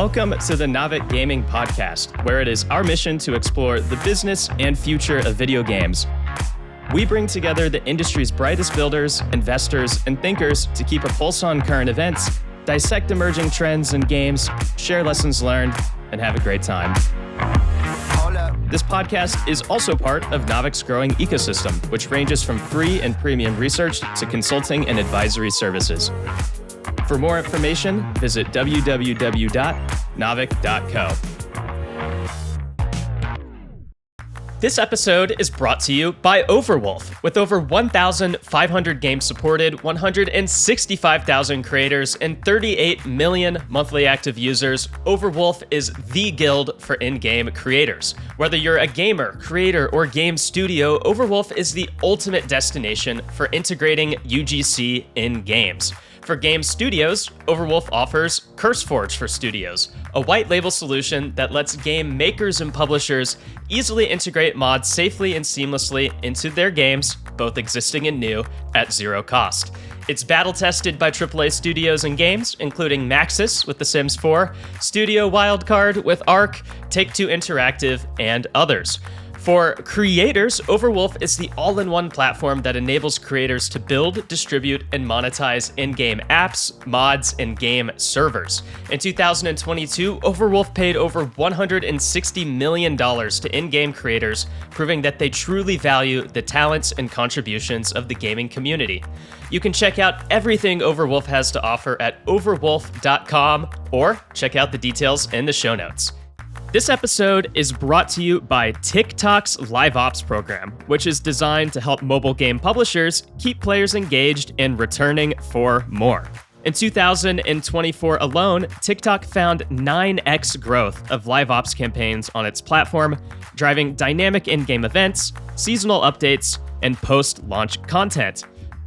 Welcome to the Naavik Gaming Podcast, where it is our mission to explore the business and future of video games. We bring together the industry's brightest builders, investors, and thinkers to keep a pulse on current events, dissect emerging trends in games, share lessons learned, and have a great time. This podcast is also part of Naavik's growing ecosystem, which ranges from free and premium research to consulting and advisory services. For more information, visit www.naavik.co. This episode is brought to you by Overwolf. With over 1,500 games supported, 165,000 creators, and 38 million monthly active users, Overwolf is the guild for in-game creators. Whether you're a gamer, creator, or game studio, Overwolf is the ultimate destination for integrating UGC in games. For game studios, Overwolf offers CurseForge for studios, a white label solution that lets game makers and publishers easily integrate mods safely and seamlessly into their games, both existing and new, at zero cost. It's battle-tested by AAA studios and games, including Maxis with The Sims 4, Studio Wildcard with Ark, Take-Two Interactive, and others. For creators, Overwolf is the all-in-one platform that enables creators to build, distribute, and monetize in-game apps, mods, and game servers. In 2022, Overwolf paid over $160 million to in-game creators, proving that they truly value the talents and contributions of the gaming community. You can check out everything Overwolf has to offer at overwolf.com or check out the details in the show notes. This episode is brought to you by TikTok's Live Ops program, which is designed to help mobile game publishers keep players engaged and returning for more. In 2024 alone, TikTok found 9x growth of Live Ops campaigns on its platform, driving dynamic in-game events, seasonal updates, and post-launch content.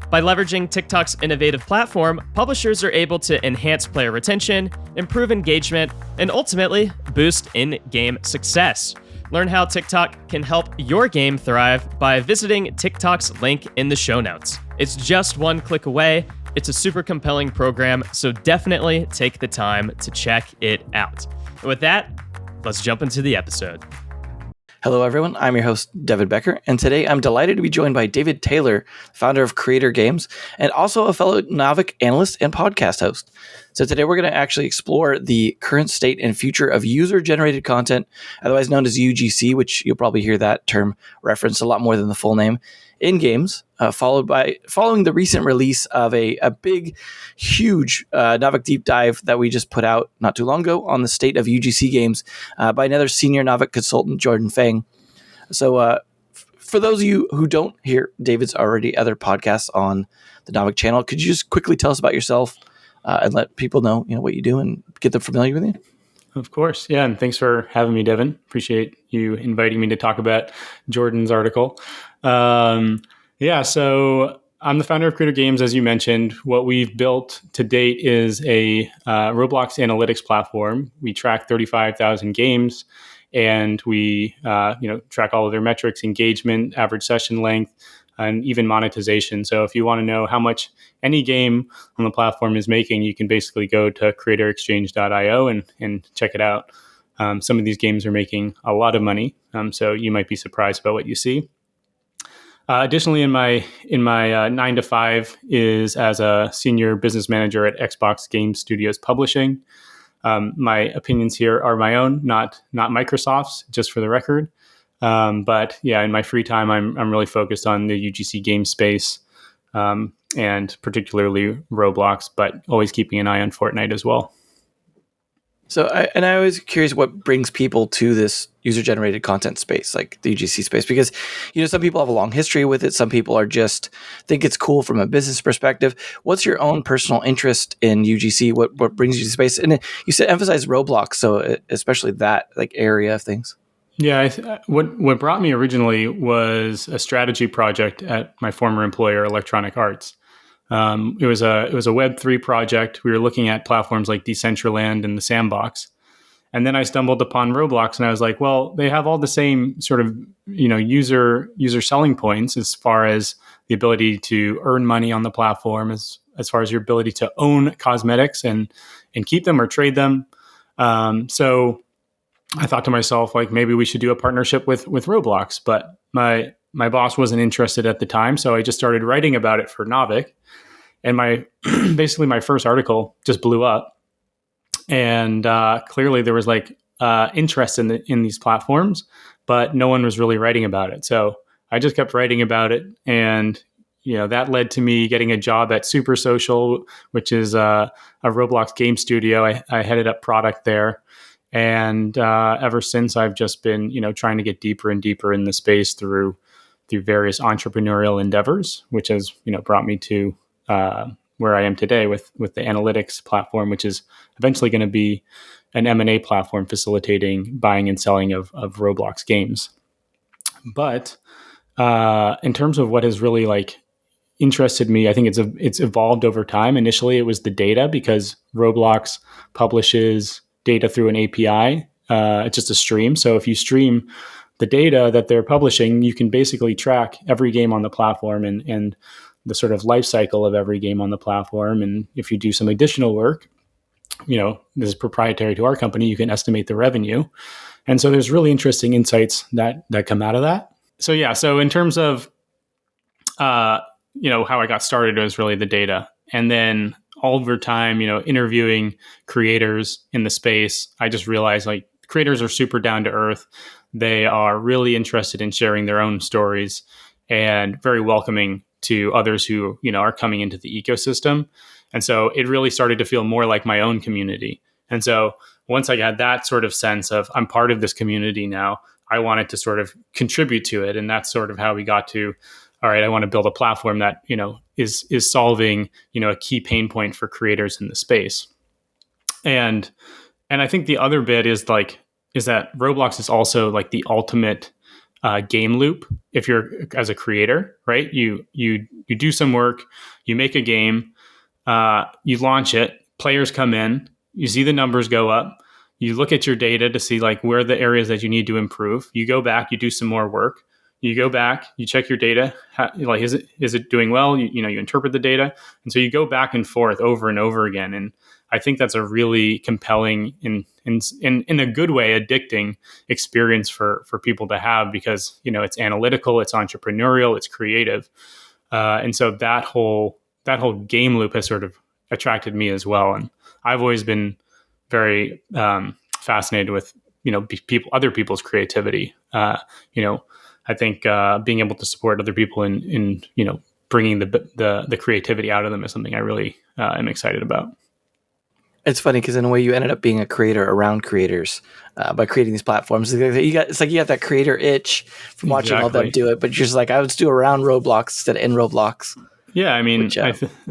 By leveraging TikTok's innovative platform, publishers are able to enhance player retention, improve engagement, and ultimately boost in-game success. Learn how TikTok can help your game thrive by visiting TikTok's link in the show notes. It's just one click away. It's a super compelling program, so definitely take the time to check it out. And with that, let's jump into the episode. Hello, everyone. I'm your host, Devin Becker, and today I'm delighted to be joined by David Taylor, founder of Creator Games, and also a fellow Naavik analyst and podcast host. So today we're going to actually explore the current state and future of user-generated content, otherwise known as UGC, which you'll probably hear that term referenced a lot more than the full name, in games, following the recent release of a big, huge Naavik deep dive that we just put out not too long ago on the State of UGC Games by another senior Naavik consultant, Jordan Fang. So for those of you who don't hear David's already other podcasts on the Naavik channel, could you just quickly tell us about yourself and let people know what you do and get them familiar with you? Of course. Yeah. And thanks for having me, Devin. Appreciate you inviting me to talk about Jordan's article. So I'm the founder of Creator Games, as you mentioned. What we've built to date is a Roblox analytics platform. We track 35,000 games, and we track all of their metrics, engagement, average session length, and even monetization. So if you want to know how much any game on the platform is making, you can basically go to creatorexchange.io and check it out. Some of these games are making a lot of money, so you might be surprised about what you see. Additionally, in my 9 to 5 is as a senior business manager at Xbox Game Studios Publishing. My opinions here are my own, not Microsoft's, just for the record. But yeah, in my free time, I'm really focused on the UGC game space, and particularly Roblox, but always keeping an eye on Fortnite as well. So, I was curious what brings people to this user-generated content space, like the UGC space, because some people have a long history with it. Some people are just think it's cool from a business perspective. What's your own personal interest in UGC? What brings you to the space? And you said emphasize Roblox, so especially that area of things. Yeah, what brought me originally was a strategy project at my former employer, Electronic Arts. It was a Web3 project. We were looking at platforms like Decentraland and the Sandbox. And then I stumbled upon Roblox and I was like, well, they have all the same sort of, user selling points as far as the ability to earn money on the platform, as far as your ability to own cosmetics and keep them or trade them. So I thought to myself, like, maybe we should do a partnership with Roblox, but my boss wasn't interested at the time. So I just started writing about it for Naavik, and basically my first article just blew up. And clearly there was like interest in these platforms, but no one was really writing about it. So I just kept writing about it, and that led to me getting a job at Super Social, which is a Roblox game studio. I headed up product there, and ever since I've just been trying to get deeper and deeper in the space through various entrepreneurial endeavors, which has brought me to where I am today with the analytics platform, which is eventually going to be an M&A platform facilitating buying and selling of Roblox games. But in terms of what has really like interested me, I think it's evolved over time. Initially, it was the data, because Roblox publishes data through an API. It's just a stream. So if you stream the data that they're publishing, you can basically track every game on the platform and the sort of life cycle of every game on the platform. And if you do some additional work, this is proprietary to our company, you can estimate the revenue. And so there's really interesting insights that come out of that. So in terms of, how I got started, was really the data. And then over time, interviewing creators in the space, I just realized like creators are super down to earth. They are really interested in sharing their own stories and very welcoming to others who, are coming into the ecosystem. And so it really started to feel more like my own community. And so once I got that sort of sense of I'm part of this community now, I wanted to sort of contribute to it. And that's sort of how we got to, all right, I want to build a platform that, is solving, a key pain point for creators in the space. And I think the other bit is that Roblox is also like the ultimate game loop. If you're as a creator, right? You do some work, you make a game, you launch it, players come in, you see the numbers go up, you look at your data to see like where are the areas that you need to improve. You go back, you do some more work. You go back, you check your data. Like, is it doing well? You interpret the data, and so you go back and forth over and over again. And I think that's a really compelling, in a good way, addicting experience for people to have, because it's analytical, it's entrepreneurial, it's creative, and so that whole game loop has sort of attracted me as well. And I've always been very fascinated with other people's creativity. I think being able to support other people in bringing the creativity out of them is something I really am excited about. It's funny because in a way you ended up being a creator around creators by creating these platforms. It's like you got that creator itch from watching all them do it, but you're just like, I would do around Roblox instead of in Roblox. Yeah, I mean,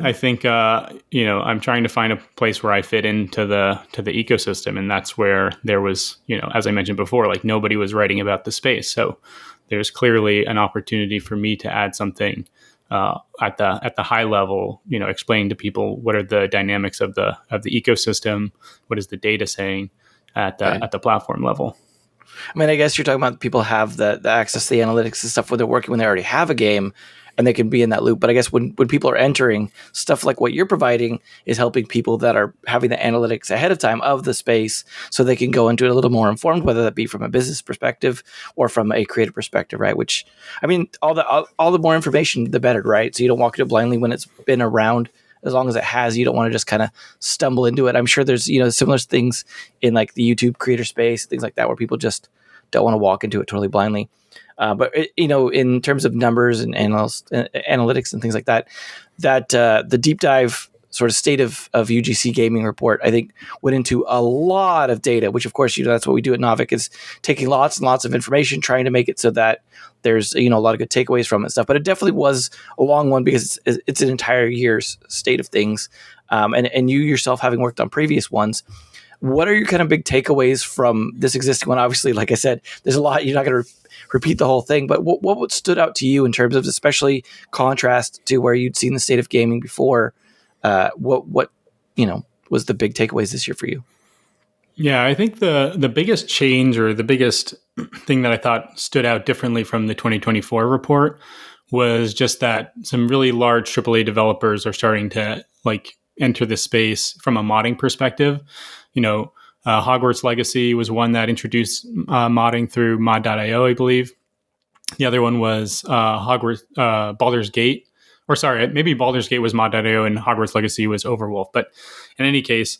I think I'm trying to find a place where I fit into the ecosystem, and that's where there was, as I mentioned before, like nobody was writing about the space. So there's clearly an opportunity for me to add something at the high level, explaining to people what are the dynamics of the ecosystem, what is the data saying at the platform level. I mean, I guess you're talking about people have the access to the analytics and stuff when they're working, when they already have a game and they can be in that loop. But I guess when people are entering, stuff like what you're providing is helping people that are having the analytics ahead of time of the space so they can go into it a little more informed, whether that be from a business perspective or from a creative perspective, right? Which, I mean, all the more information, the better, right? So you don't walk into it blindly when it's been around. As long as it has, you don't want to just kind of stumble into it. I'm sure there's, similar things in like the YouTube creator space, things like that, where people just don't want to walk into it totally blindly. But in terms of numbers and analytics and things like that, the deep dive sort of State of UGC Gaming report, I think, went into a lot of data, which of course, that's what we do at Naavik, is taking lots and lots of information, trying to make it so that there's, a lot of good takeaways from it and stuff. But it definitely was a long one because it's an entire year's state of things. And you yourself, having worked on previous ones, what are your kind of big takeaways from this existing one? Obviously, like I said, there's a lot. You're not going to repeat the whole thing, but what stood out to you in terms of, especially contrast to where you'd seen the State of Gaming before? What was the big takeaways this year for you? Yeah, I think the biggest change, or the biggest thing that I thought stood out differently from the 2024 report, was just that some really large AAA developers are starting to enter the space from a modding perspective. Hogwarts Legacy was one that introduced modding through mod.io, I believe. The other one was Baldur's Gate. Or sorry, maybe Baldur's Gate was mod.io and Hogwarts Legacy was Overwolf. But in any case,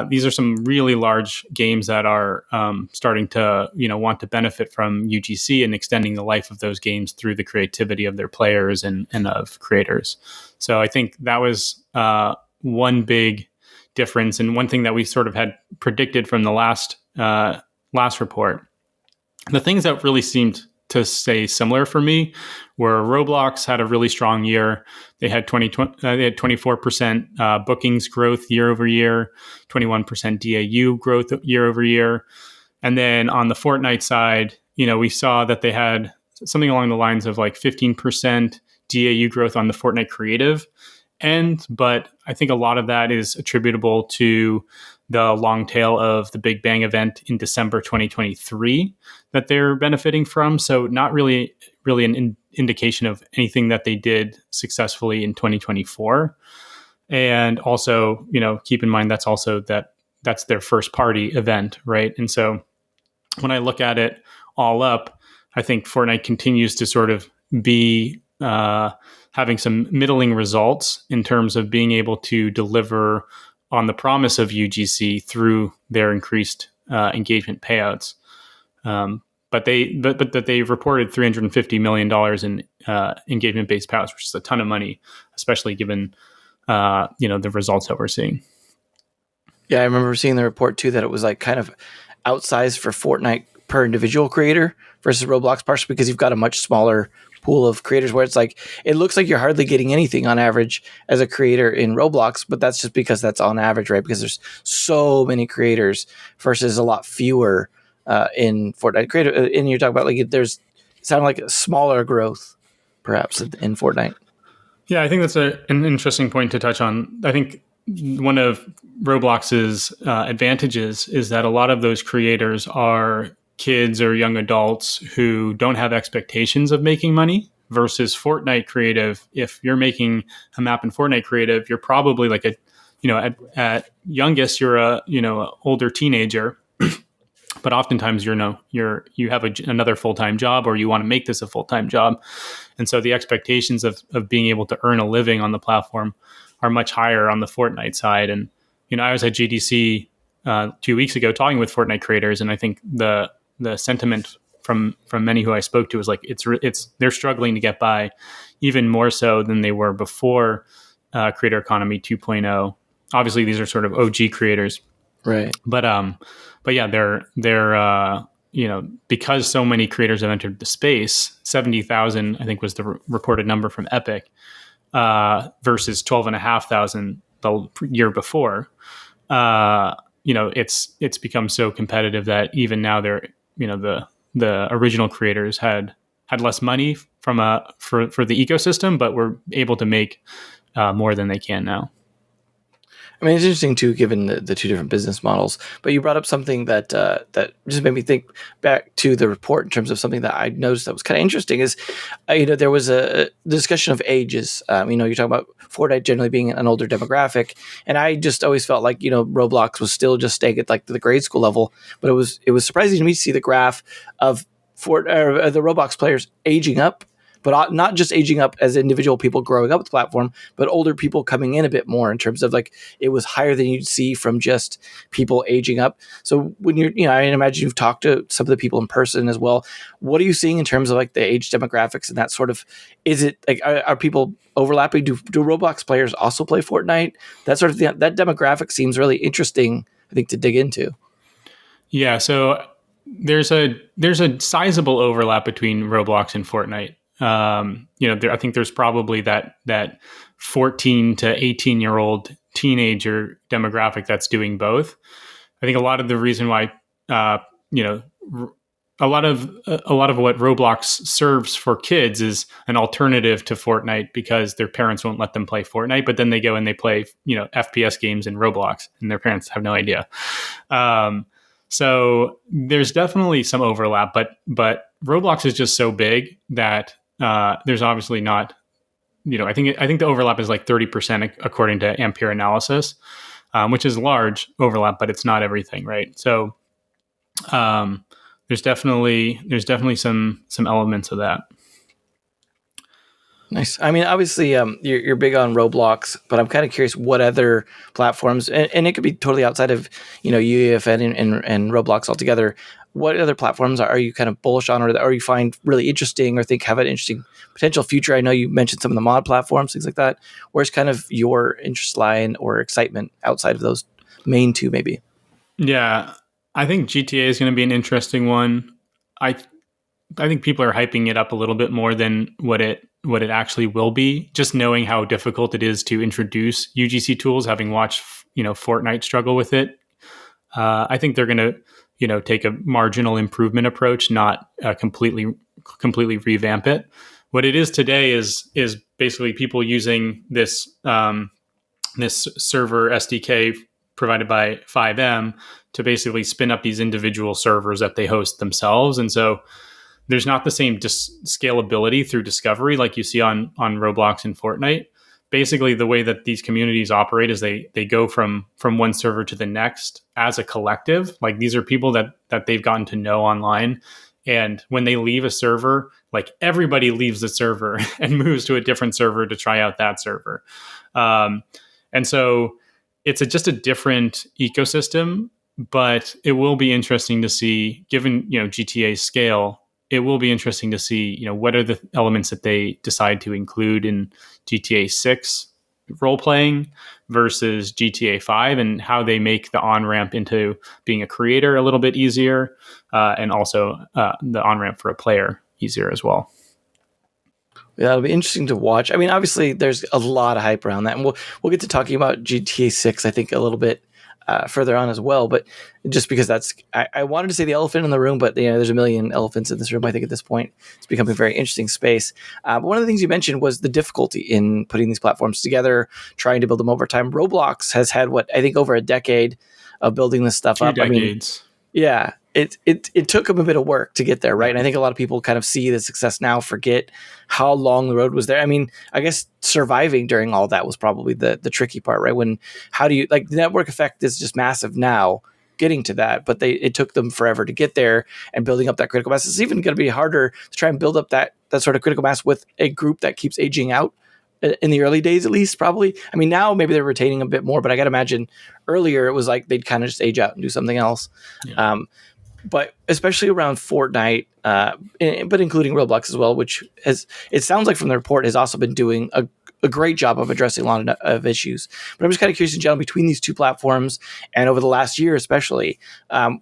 these are some really large games that are starting to, want to benefit from UGC and extending the life of those games through the creativity of their players and of creators. So I think that was one big difference, and one thing that we sort of had predicted from the last report. The things that really seemed to stay similar for me were Roblox had a really strong year. They had 24% bookings growth year over year, 21% DAU growth year over year. And then on the Fortnite side, we saw that they had something along the lines of like 15% DAU growth on the Fortnite creative end. But I think a lot of that is attributable to the long tail of the Big Bang event in December 2023 that they're benefiting from. So not really an indication of anything that they did successfully in 2024. And also, keep in mind that's their first party event, right? And so when I look at it all up, I think Fortnite continues to sort of be having some middling results in terms of being able to deliver on the promise of UGC through their increased engagement payouts. But they reported $350 million in engagement-based payouts, which is a ton of money, especially given the results that we're seeing. Yeah, I remember seeing the report too that it was like kind of outsized for Fortnite per individual creator versus Roblox, partially because you've got a much smaller pool of creators where it's like it looks like you're hardly getting anything on average as a creator in Roblox, but that's just because that's on average, right? Because there's so many creators versus a lot fewer in Fortnite creator. And you're talking about like it sounded like a smaller growth perhaps in Fortnite. Yeah, I think that's an interesting point to touch on. I think one of Roblox's advantages is that a lot of those creators are kids or young adults who don't have expectations of making money versus Fortnite creative. If you're making a map in Fortnite creative, you're probably like at youngest, you're a older teenager, but oftentimes you have another full-time job or you want to make this a full-time job. And so the expectations of being able to earn a living on the platform are much higher on the Fortnite side. And, I was at GDC 2 weeks ago talking with Fortnite creators, and I think the sentiment from many who I spoke to was like, they're struggling to get by even more so than they were before Creator Economy 2.0. Obviously these are sort of OG creators. Right. But yeah, they're because so many creators have entered the space, 70,000, I think was the reported number from Epic, versus 12,500 the year before. It's become so competitive that even now they're, the original creators had less money for the ecosystem, but were able to make more than they can now. I mean, it's interesting too, given the two different business models. But you brought up something that just made me think back to the report in terms of something that I noticed that was kind of interesting. Is there was a discussion of ages. You're talking about Fortnite generally being an older demographic, and I just always felt like Roblox was still just staying at like the grade school level. But it was surprising to me to see the graph of the Roblox players aging up. But not just aging up as individual people growing up with the platform, but older people coming in a bit more in terms of like it was higher than you'd see from just people aging up. So when I imagine you've talked to some of the people in person as well. What are you seeing in terms of like the age demographics and that sort of? Is it like are people overlapping? Do Roblox players also play Fortnite? That sort of thing. That demographic seems really interesting, I think, to dig into. Yeah. So there's a sizable overlap between Roblox and Fortnite. I think there's probably that 14 to 18-year-old teenager demographic that's doing both. I think a lot of the reason why, a lot of what Roblox serves for kids is an alternative to Fortnite because their parents won't let them play Fortnite, but then they go and they play, FPS games in Roblox and their parents have no idea. So there's definitely some overlap, but Roblox is just so big that there's obviously not, I think the overlap is like 30% according to Ampere analysis. which is large overlap, but it's not everything, right? So there's definitely some elements of that. Nice. I mean, obviously, you're big on Roblox, but I'm kind of curious what other platforms, and it could be totally outside of UEFN and Roblox altogether. What other platforms are you kind of bullish on, or you find really interesting, or think have an interesting potential future? I know you mentioned some of the mod platforms, things like that. Where's kind of your interest line or excitement outside of those main two, maybe? Yeah, I think GTA is going to be an interesting one. I think people are hyping it up a little bit more than what it actually will be. Just knowing how difficult it is to introduce UGC tools, having watched Fortnite struggle with it, I think they're going to take a marginal improvement approach, not completely revamp it. What it is today is basically people using this this server SDK provided by 5M to basically spin up these individual servers that they host themselves, and so there's not the same scalability through discovery like you see on Roblox and Fortnite. Basically, the way that these communities operate is they go from one server to the next as a collective. Like these are people that they've gotten to know online. And when they leave a server, like everybody leaves the server and moves to a different server to try out that server. And so it's just a different ecosystem, but it will be interesting to see, given GTA's scale, it will be interesting to see, what are the elements that they decide to include in GTA 6 role playing versus GTA 5, and how they make the on ramp into being a creator a little bit easier, and also the on ramp for a player easier as well. Yeah, it'll be interesting to watch. I mean, obviously, there's a lot of hype around that, and we'll get to talking about GTA 6, I think, a little bit further on as well. But just because I wanted to say the elephant in the room, but there's a million elephants in this room. I think at this point, it's becoming a very interesting space. But one of the things you mentioned was the difficulty in putting these platforms together, trying to build them over time. Roblox has had I think over a decade of building this stuff up. Decades. I mean, yeah. It took them a bit of work to get there, right? And I think a lot of people kind of see the success now, forget how long the road was there. I mean, I guess surviving during all that was probably the tricky part, right? How do you, like, the network effect is just massive now getting to that, but it took them forever to get there, and building up that critical mass. It's even going to be harder to try and build up that sort of critical mass with a group that keeps aging out in the early days, at least, probably. I mean, now maybe they're retaining a bit more, but I got to imagine earlier it was like they'd kind of just age out and do something else. Yeah. But especially around Fortnite, but including Roblox as well, which it sounds like from the report has also been doing a great job of addressing a lot of issues. But I'm just kind of curious in general, between these two platforms and over the last year especially,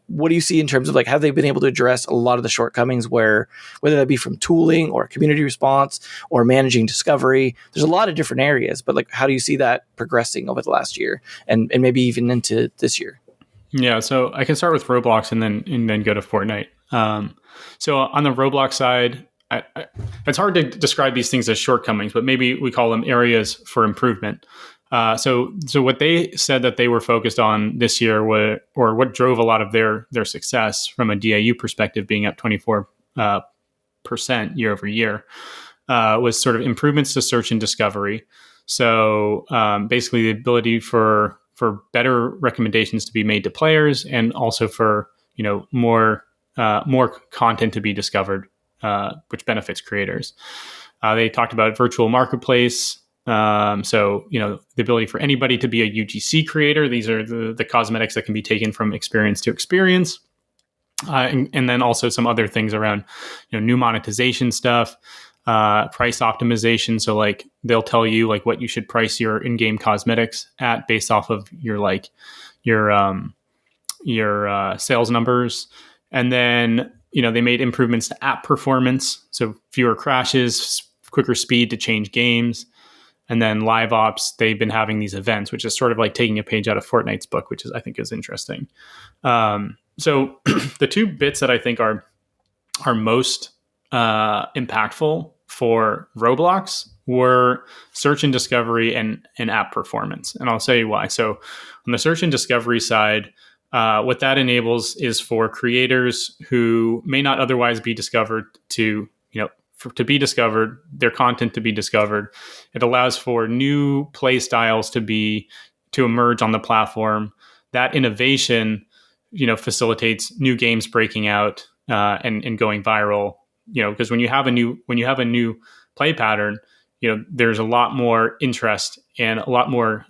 what do you see in terms of, like, have they been able to address a lot of the shortcomings, whether that be from tooling or community response or managing discovery? There's a lot of different areas, but, like, how do you see that progressing over the last year and maybe even into this year? Yeah, so I can start with Roblox and then go to Fortnite. So on the Roblox side, it's hard to describe these things as shortcomings, but maybe we call them areas for improvement. So what they said that they were focused on this year, or what drove a lot of their success from a DAU perspective, being up 24% year over year, was sort of improvements to search and discovery. So basically, the ability for better recommendations to be made to players, and also for more content to be discovered, which benefits creators. They talked about virtual marketplace. So the ability for anybody to be a UGC creator. These are the cosmetics that can be taken from experience to experience, and then also some other things around new monetization stuff. Price optimization. So, like, they'll tell you, like, what you should price your in-game cosmetics at based off of your sales numbers. And then, they made improvements to app performance. So fewer crashes, quicker speed to change games. And then live ops, they've been having these events, which is sort of like taking a page out of Fortnite's book, which I think is interesting. So the two bits that I think are most impactful for Roblox were search and discovery and app performance. And I'll say why. So on the search and discovery side, what that enables is for creators who may not otherwise be discovered to be discovered, their content to be discovered. It allows for new play styles to be to emerge on the platform. That innovation, facilitates new games breaking out and going viral. Because when you have a new play pattern, there's a lot more interest and a lot more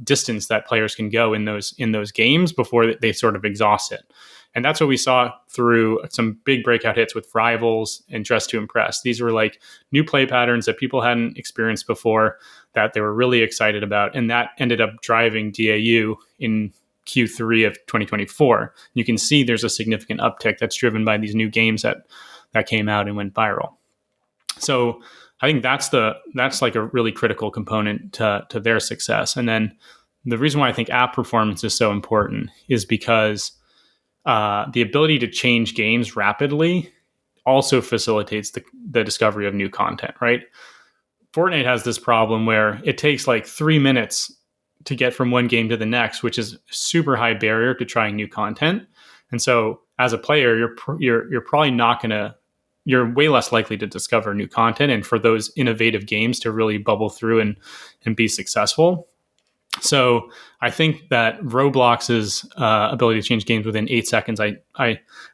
distance that players can go in those games before they sort of exhaust it. And that's what we saw through some big breakout hits with Rivals and Dress to Impress. These were like new play patterns that people hadn't experienced before that they were really excited about. And that ended up driving DAU in Q3 of 2024. You can see there's a significant uptick that's driven by these new games that came out and went viral. So I think that's like a really critical component to their success. And then the reason why I think app performance is so important is because the ability to change games rapidly also facilitates the discovery of new content, right? Fortnite has this problem where it takes like 3 minutes to get from one game to the next, which is a super high barrier to trying new content. And so as a player, you're probably you're way less likely to discover new content and for those innovative games to really bubble through and be successful. So I think that Roblox's ability to change games within 8 seconds, I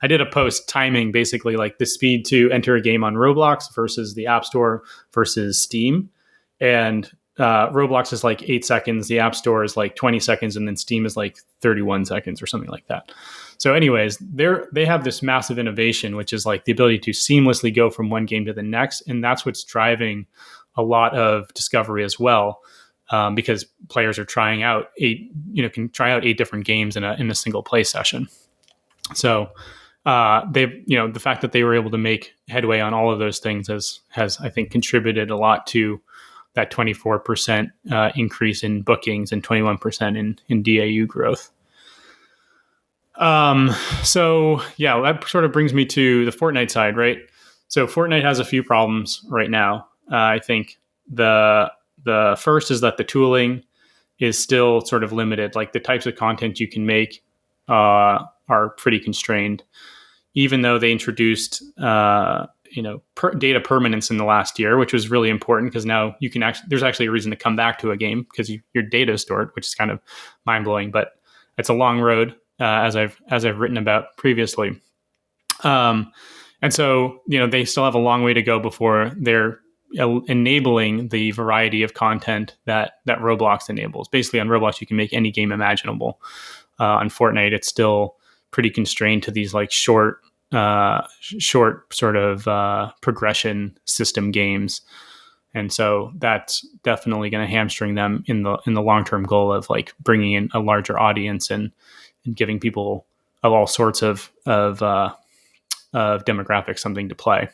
did a post timing basically like the speed to enter a game on Roblox versus the App Store versus Steam. And Roblox is like 8 seconds, the App Store is like 20 seconds, and then Steam is like 31 seconds or something like that. So anyways, they have this massive innovation, which is like the ability to seamlessly go from one game to the next. And that's what's driving a lot of discovery as well. Because players are trying out can try out 8 different games in a single play session. So the fact that they were able to make headway on all of those things has I think contributed a lot to that 24% increase in bookings and 21% in DAU growth. So yeah, that sort of brings me to the Fortnite side, right? So Fortnite has a few problems right now. I think the first is that the tooling is still sort of limited. Like the types of content you can make are pretty constrained, even though they introduced data permanence in the last year, which was really important because now you can there's actually a reason to come back to a game because your data is stored, which is kind of mind blowing. But it's a long road, as I've written about previously. And so they still have a long way to go before they're enabling the variety of content that Roblox enables. Basically, on Roblox, you can make any game imaginable. On Fortnite, it's still pretty constrained to these like short sort of progression system games, and so that's definitely going to hamstring them in the long-term goal of like bringing in a larger audience and giving people of all sorts of demographics something to play.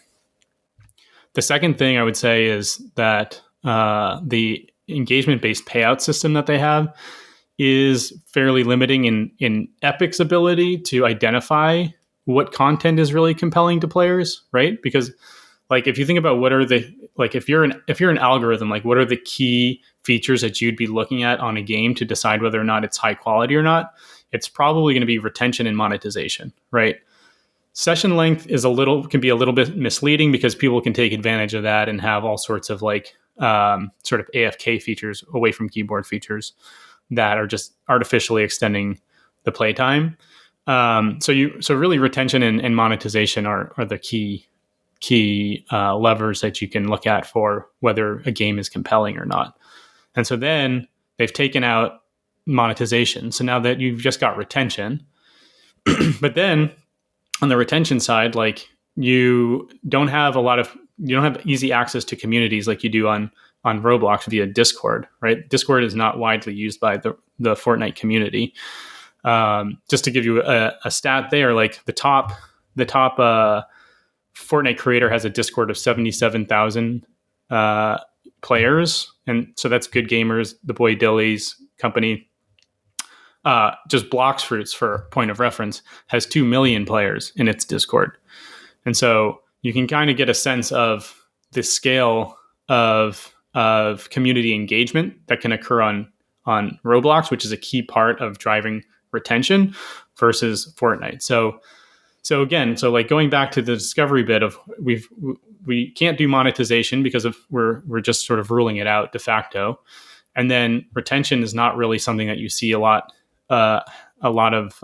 The second thing I would say is that the engagement-based payout system that they have is fairly limiting in Epic's ability to identify what content is really compelling to players, right? Because like if you think about if you're an algorithm, like what are the key features that you'd be looking at on a game to decide whether or not it's high quality or not, it's probably going to be retention and monetization, right? Session length can be a little bit misleading because people can take advantage of that and have all sorts of like sort of AFK features away from keyboard features that are just artificially extending the playtime. So really retention and monetization are the key levers that you can look at for whether a game is compelling or not. And so then they've taken out monetization. So now that you've just got retention, but then on the retention side, like you don't have easy access to communities like you do on Roblox via Discord, right? Discord is not widely used by the Fortnite community. Just to give you a stat there, like the top Fortnite creator has a Discord of 77,000 players. And so that's Good Gamers, the boy Dilly's company. Just Blocks Fruits, for point of reference, has 2 million players in its Discord. And so you can kind of get a sense of the scale of community engagement that can occur on Roblox, which is a key part of driving retention versus Fortnite. So like going back to the discovery bit of we can't do monetization because we're just sort of ruling it out de facto. And then retention is not really something that you see a lot of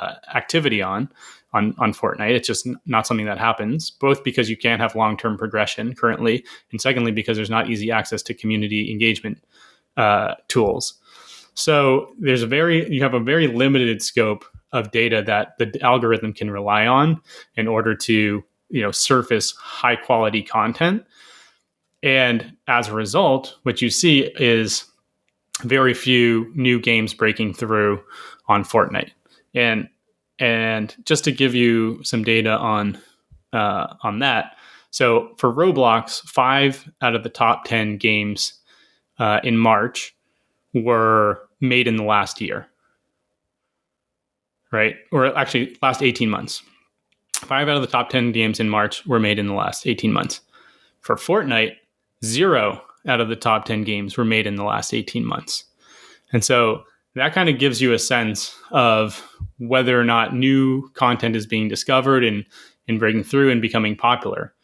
activity on Fortnite. It's just not something that happens, both because you can't have long-term progression currently, and secondly, because there's not easy access to community engagement tools. So you have a very limited scope of data that the algorithm can rely on in order to, surface high quality content. And as a result, what you see is very few new games breaking through on Fortnite. And just to give you some data on that, so for Roblox, 5 out of the top 10 games in March were made in the last year, right? Or actually, last 18 months. 5 out of the top 10 games in March were made in the last 18 months. For Fortnite, 0 out of the top 10 games were made in the last 18 months. And so that kind of gives you a sense of whether or not new content is being discovered and breaking through and becoming popular.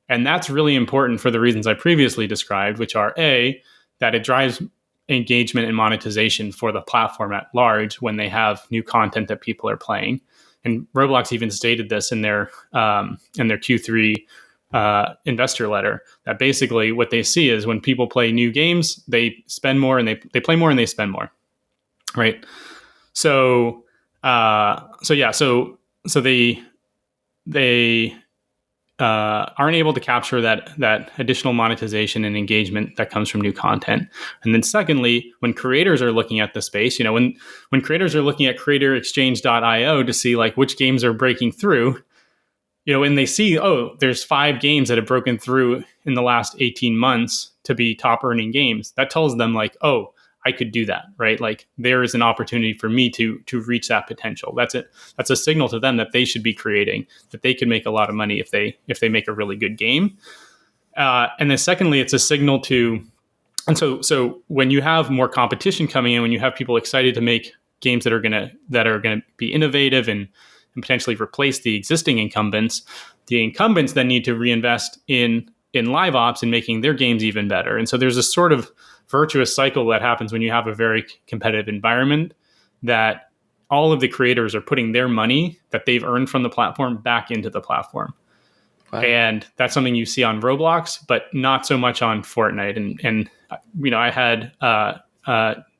And that's really important for the reasons I previously described, which are A, that it drives engagement and monetization for the platform at large when they have new content that people are playing. And Roblox even stated this in their Q3 investor letter, that basically what they see is when people play new games, they spend more and they play more and they spend more, right? So they aren't able to capture that additional monetization and engagement that comes from new content. And then secondly, when creators are looking at the space, when creators are looking at creatorexchange.io to see like which games are breaking through, and they see, oh, there's 5 games that have broken through in the last 18 months to be top earning games, that tells them like, oh, I could do that, right? Like there is an opportunity for me to reach that potential. That's it. That's a signal to them that they should be creating, that they can make a lot of money if they make a really good game. And then secondly, it's a signal to, and so when you have more competition coming in, when you have people excited to make games that are gonna be innovative and potentially replace the existing incumbents, the incumbents then need to reinvest in live ops and making their games even better. And so there's a sort of virtuous cycle that happens when you have a very competitive environment, that all of the creators are putting their money that they've earned from the platform back into the platform. Wow. And that's something you see on Roblox, but not so much on Fortnite. And I had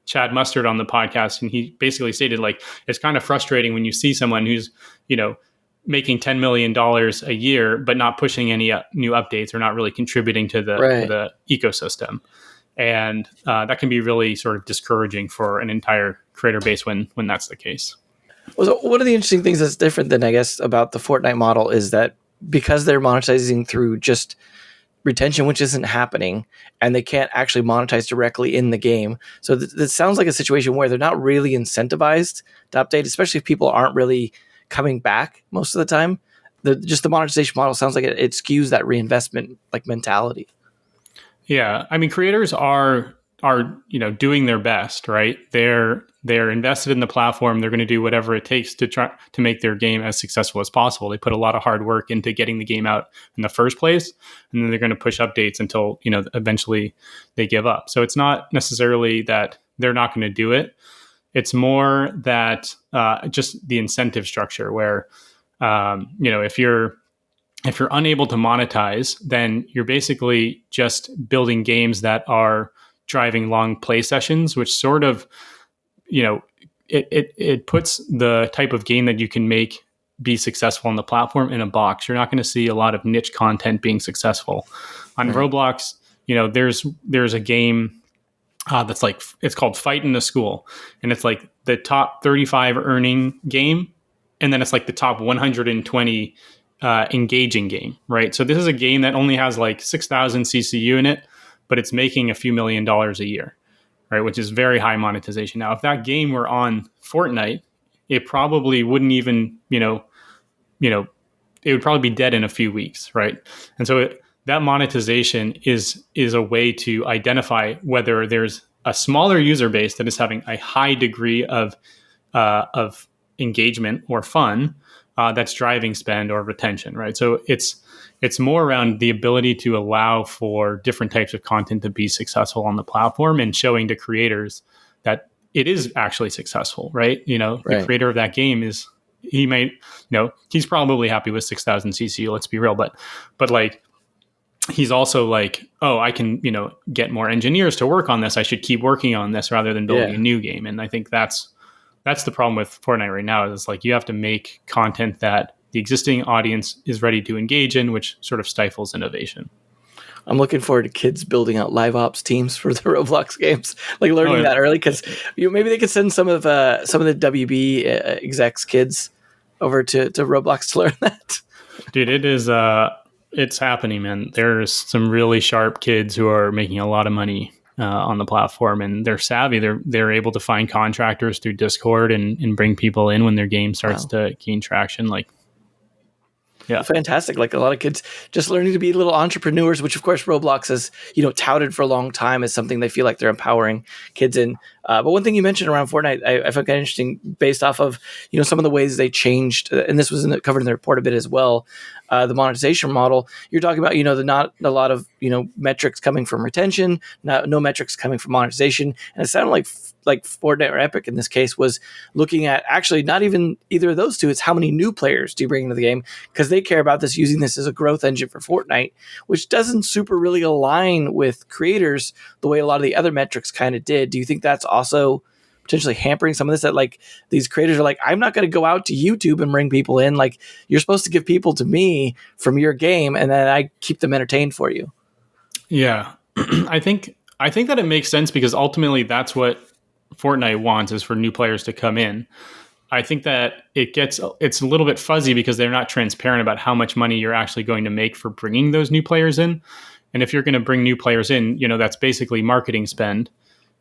Chad Mustard on the podcast, and he basically stated like, it's kind of frustrating when you see someone who's, making $10 million a year, but not pushing any new updates or not really contributing to the ecosystem. And that can be really sort of discouraging for an entire creator base when that's the case. Well, so one of the interesting things that's different than, I guess, about the Fortnite model is that because they're monetizing through just retention, which isn't happening, and they can't actually monetize directly in the game. So this sounds like a situation where they're not really incentivized to update, especially if people aren't really coming back most of the time. The monetization model sounds like it skews that reinvestment like mentality. Yeah, I mean, creators are doing their best, right? They're invested in the platform. They're going to do whatever it takes to try to make their game as successful as possible. They put a lot of hard work into getting the game out in the first place, and then they're going to push updates until eventually they give up. So it's not necessarily that they're not going to do it. It's more that just the incentive structure, where if you're unable to monetize, then you're basically just building games that are driving long play sessions, which sort of, it puts the type of game that you can make be successful on the platform in a box. You're not going to see a lot of niche content being successful. On Roblox, there's a game that's like, it's called Fight in the School, and it's like the top 35 earning game, and then it's like the top 120 engaging game, right? So this is a game that only has like 6,000 CCU in it, but it's making a few $1 million a year, right? Which is very high monetization. Now, if that game were on Fortnite, it probably wouldn't even, it would probably be dead in a few weeks, right? And so that monetization is a way to identify whether there's a smaller user base that is having a high degree of engagement or fun that's driving spend or retention, right? So it's It's more around the ability to allow for different types of content to be successful on the platform and showing to creators that it is actually successful, right? The Right. creator of that game he's probably happy with 6,000 CC, let's be real, but like, he's also like, oh, I can, get more engineers to work on this. I should keep working on this rather than building a new game. And I think that's the problem with Fortnite right now, is like, you have to make content that the existing audience is ready to engage in, which sort of stifles innovation. I'm looking forward to kids building out live ops teams for the Roblox games, like learning that early, because maybe they could send some of the WB execs kids over to Roblox to learn that. Dude, it is it's happening, man. There's some really sharp kids who are making a lot of money on the platform, and they're savvy. They're able to find contractors through Discord and bring people in when their game starts to gain traction. Like, yeah, fantastic. Like, a lot of kids just learning to be little entrepreneurs, which of course Roblox has, touted for a long time as something they feel like they're empowering kids in. But one thing you mentioned around Fortnite, I found kind of interesting, based off of, some of the ways they changed, and this was covered in the report a bit as well, the monetization model. You're talking about, not a lot of, metrics coming from retention, no metrics coming from monetization. And it sounded like Fortnite or Epic in this case was looking at actually not even either of those two. It's how many new players do you bring into the game, because they care about this, using this as a growth engine for Fortnite, which doesn't super really align with creators the way a lot of the other metrics kind of did. Do you think that's also potentially hampering some of this, that like these creators are like, I'm not going to go out to YouTube and bring people in. Like, you're supposed to give people to me from your game, and then I keep them entertained for you. Yeah. I think that it makes sense, because ultimately that's what Fortnite wants, is for new players to come in. I think that it's a little bit fuzzy because they're not transparent about how much money you're actually going to make for bringing those new players in. And if you're going to bring new players in, that's basically marketing spend.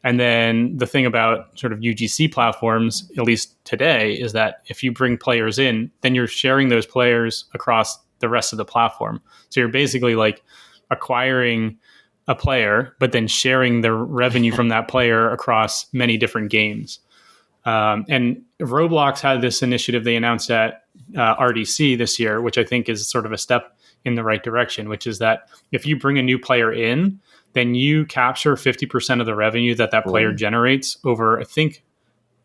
And then the thing about sort of UGC platforms, at least today, is that if you bring players in, then you're sharing those players across the rest of the platform. So you're basically like acquiring a player, but then sharing the revenue from that player across many different games. And Roblox had this initiative they announced at RDC this year, which I think is sort of a step in the right direction, which is that if you bring a new player in, then you capture 50% of the revenue that player generates over, I think,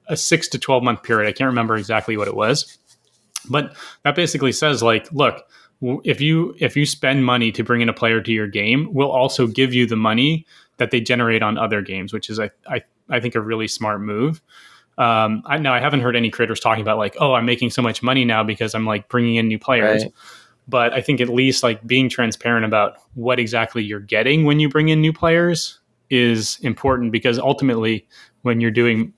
a 6 to 12 month period. I can't remember exactly what it was, but that basically says, like, look, if you spend money to bring in a player to your game, we'll also give you the money that they generate on other games, which is, I think, a really smart move. I haven't heard any creators talking about like, oh, I'm making so much money now because I'm like bringing in new players. Right. But I think at least like being transparent about what exactly you're getting when you bring in new players is important, because ultimately when you're doing,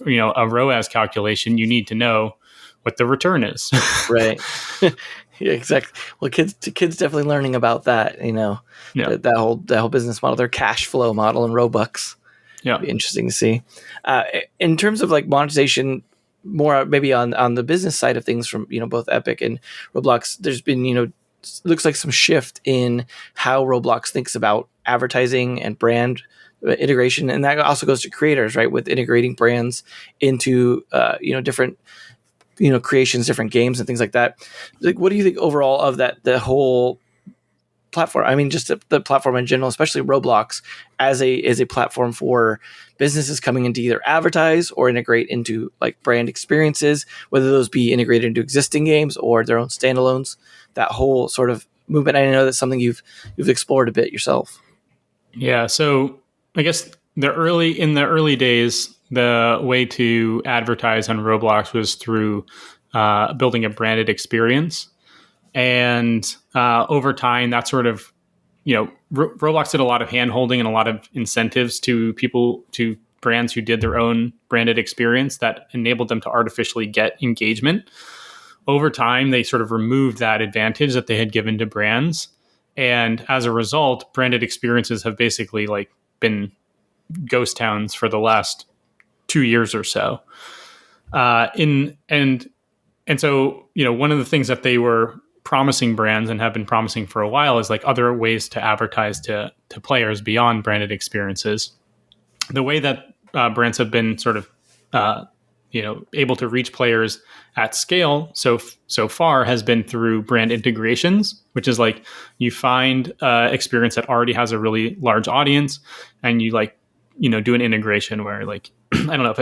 a ROAS calculation, you need to know what the return is. Right. Yeah, exactly. Well, kids definitely learning about that, that whole business model, their cash flow model in Robux. Yeah. Be interesting to see. In terms of like monetization, more maybe on the business side of things from, both Epic and Roblox, there's been, looks like some shift in how Roblox thinks about advertising and brand integration. And that also goes to creators, right? With integrating brands into, different, creations, different games and things like that. Like, what do you think overall of that, the whole platform? I mean, just the platform in general, especially Roblox as a platform for businesses coming in to either advertise or integrate into like brand experiences, whether those be integrated into existing games or their own standalones. That whole sort of movement, I know that's something you've explored a bit yourself. Yeah, so I guess in the early days, the way to advertise on Roblox was through building a branded experience. And over time, that sort of, Roblox did a lot of hand-holding and a lot of incentives to brands who did their own branded experience that enabled them to artificially get engagement. Over time, they sort of removed that advantage that they had given to brands. And as a result, branded experiences have basically like been ghost towns for the last 2 years or so. And so, one of the things that they were promising brands and have been promising for a while is like other ways to advertise to players beyond branded experiences. The way that brands have been sort of able to reach players at scale so far has been through brand integrations, which is like you find experience that already has a really large audience, and you do an integration where like I don't know, if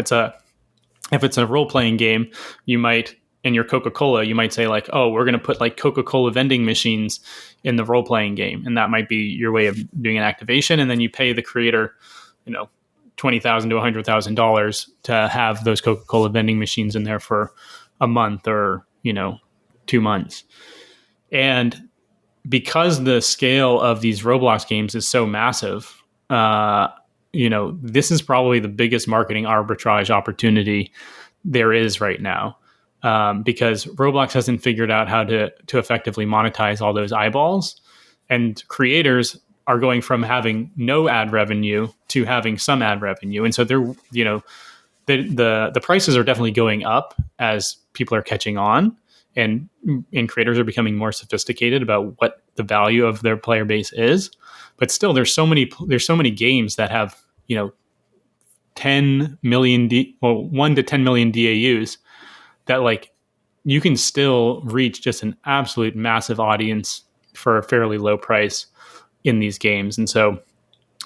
it's a role playing game, you might, in your Coca-Cola, you might say like, oh, we're going to put like Coca-Cola vending machines in the role playing game, and that might be your way of doing an activation, and then you pay the creator, $20,000 to $100,000 to have those Coca-Cola vending machines in there for a month or 2 months. And because the scale of these Roblox games is so massive, this is probably the biggest marketing arbitrage opportunity there is right now, because Roblox hasn't figured out how to effectively monetize all those eyeballs, and creators are going from having no ad revenue to having some ad revenue. And so they're, the prices are definitely going up as people are catching on, and creators are becoming more sophisticated about what the value of their player base is. But still, there's so many games that have, 10 million, 1 to 10 million DAUs that like you can still reach just an absolute massive audience for a fairly low price in these games. And so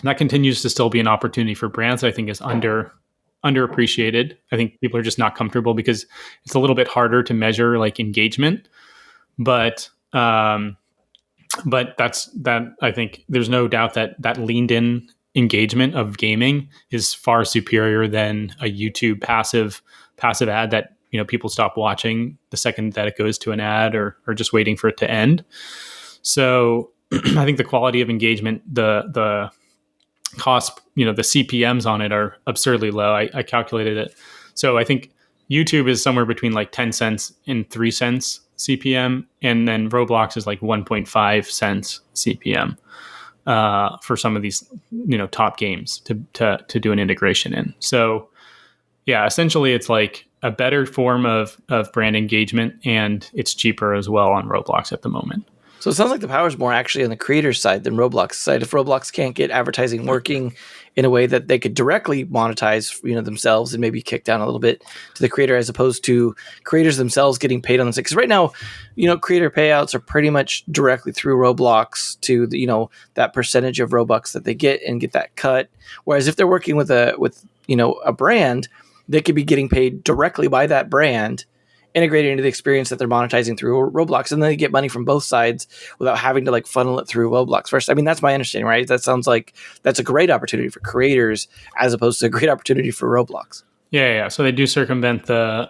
that continues to still be an opportunity for brands that I think is underappreciated. I think people are just not comfortable because it's a little bit harder to measure like engagement. But I think there's no doubt that leaned in engagement of gaming is far superior than a YouTube passive ad that people stop watching the second that it goes to an ad or just waiting for it to end. So I think the quality of engagement, the cost, the CPMs on it are absurdly low. I calculated it. So I think YouTube is somewhere between like 10 cents and 3 cents CPM. And then Roblox is like 1.5 cents CPM for some of these, top games to do an integration in. So yeah, essentially it's like a better form of brand engagement, and it's cheaper as well on Roblox at the moment. So it sounds like the power is more actually on the creator's side than Roblox's side. If Roblox can't get advertising working in a way that they could directly monetize, themselves, and maybe kick down a little bit to the creator, as opposed to creators themselves getting paid on this. Because right now, creator payouts are pretty much directly through Roblox to that percentage of Robux that they get and get that cut. Whereas if they're working with a brand, they could be getting paid directly by that brand, integrated into the experience that they're monetizing through Roblox, and then they get money from both sides without having to like funnel it through Roblox first. I mean, that's my understanding, right? That sounds like that's a great opportunity for creators as opposed to a great opportunity for Roblox. Yeah. So they do circumvent the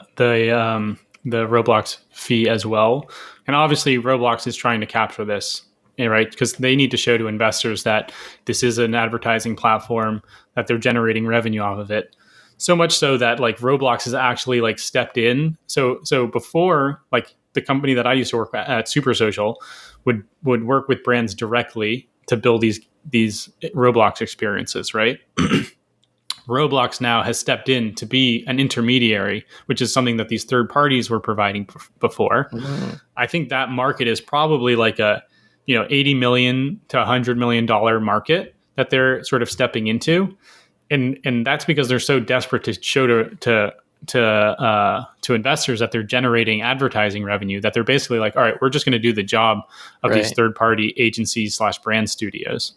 Roblox fee as well, and obviously Roblox is trying to capture this, right? Because they need to show to investors that this is an advertising platform, that they're generating revenue off of it. So much so that like Roblox has actually like stepped in. So before, like the company that I used to work at Super Social would work with brands directly to build these Roblox experiences, right? Roblox now has stepped in to be an intermediary, which is something that these third parties were providing before. Mm-hmm. I think that market is probably like a $80 million to $100 million market that they're sort of stepping into. And that's because they're so desperate to show to investors that they're generating advertising revenue, that they're basically like, all right, we're just going to do the job of these third-party agencies / brand studios.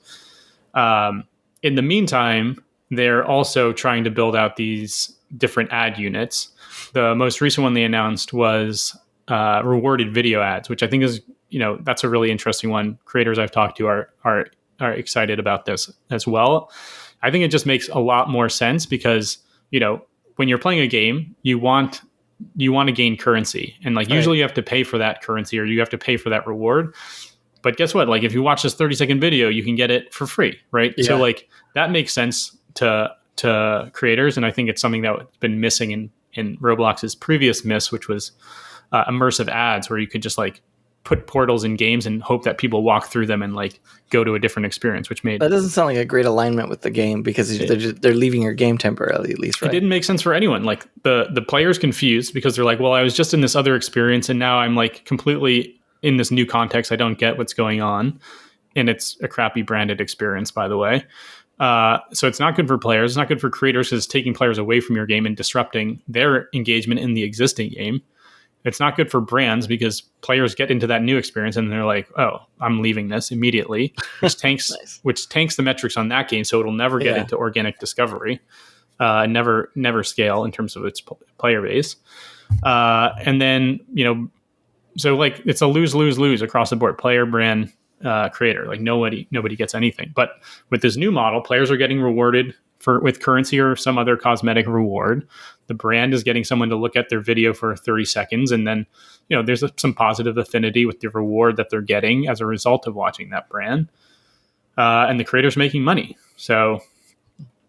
In the meantime, they're also trying to build out these different ad units. The most recent one they announced was rewarded video ads, which I think is, that's a really interesting one. Creators I've talked to are excited about this as well. I think it just makes a lot more sense because, when you're playing a game, you want to gain currency, and like usually you have to pay for that currency or you have to pay for that reward. But guess what? Like if you watch this 30-second video, you can get it for free, right? Yeah. So like that makes sense to creators, and I think it's something that's been missing in Roblox's previous miss, which was immersive ads, where you could just like put portals in games and hope that people walk through them and like go to a different experience, which made... That doesn't sound like a great alignment with the game, because they're leaving your game temporarily, at least, right? It didn't make sense for anyone. Like the player's confused because they're like, well, I was just in this other experience and now I'm like completely in this new context. I don't get what's going on. And it's a crappy branded experience, by the way. So it's not good for players. It's not good for creators because it's taking players away from your game and disrupting their engagement in the existing game. It's not good for brands because players get into that new experience and they're like, "Oh, I'm leaving this immediately," which tanks Nice. which tanks the metrics on that game, so it'll never get into organic discovery, never scale in terms of its player base. And then so like it's a lose across the board, player, brand, creator. Like nobody gets anything. But with this new model, players are getting rewarded with currency or some other cosmetic reward. The brand is getting someone to look at their video for 30 seconds, and then there's some positive affinity with the reward that they're getting as a result of watching that brand. And the creator's making money. So,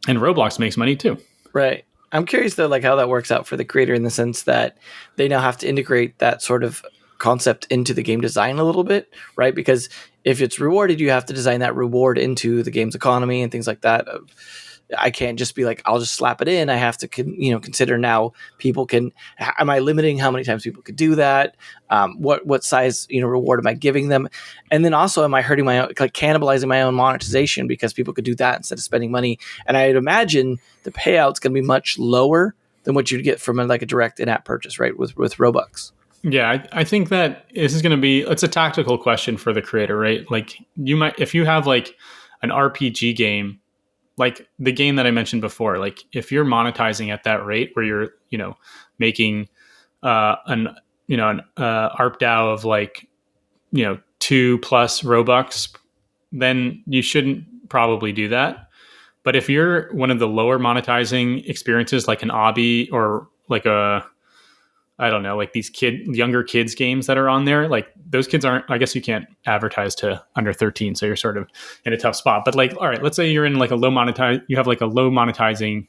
and Roblox makes money too. Right. I'm curious though, like how that works out for the creator in the sense that they now have to integrate that sort of concept into the game design a little bit, right? Because if it's rewarded, you have to design that reward into the game's economy and things like that. I can't just be like, I'll just slap it in. I have to, consider now people can, am I limiting how many times people could do that? What size, reward am I giving them? And then also, am I hurting my own, like cannibalizing my own monetization because people could do that instead of spending money? And I'd imagine the payout's going to be much lower than what you'd get from a direct in-app purchase, right? With Robux. Yeah, I think that this is going to be, it's a tactical question for the creator, right? Like if you have like an RPG game, like the game that I mentioned before, like if you're monetizing at that rate where you're, making an ARPDAU of like, 2+ Robux, then you shouldn't probably do that. But if you're one of the lower monetizing experiences, like an obby or like I don't know, like these younger kids games that are on there, like those kids I guess you can't advertise to under 13. So you're sort of in a tough spot, but like, all right, let's say you're in like you have like a low monetizing,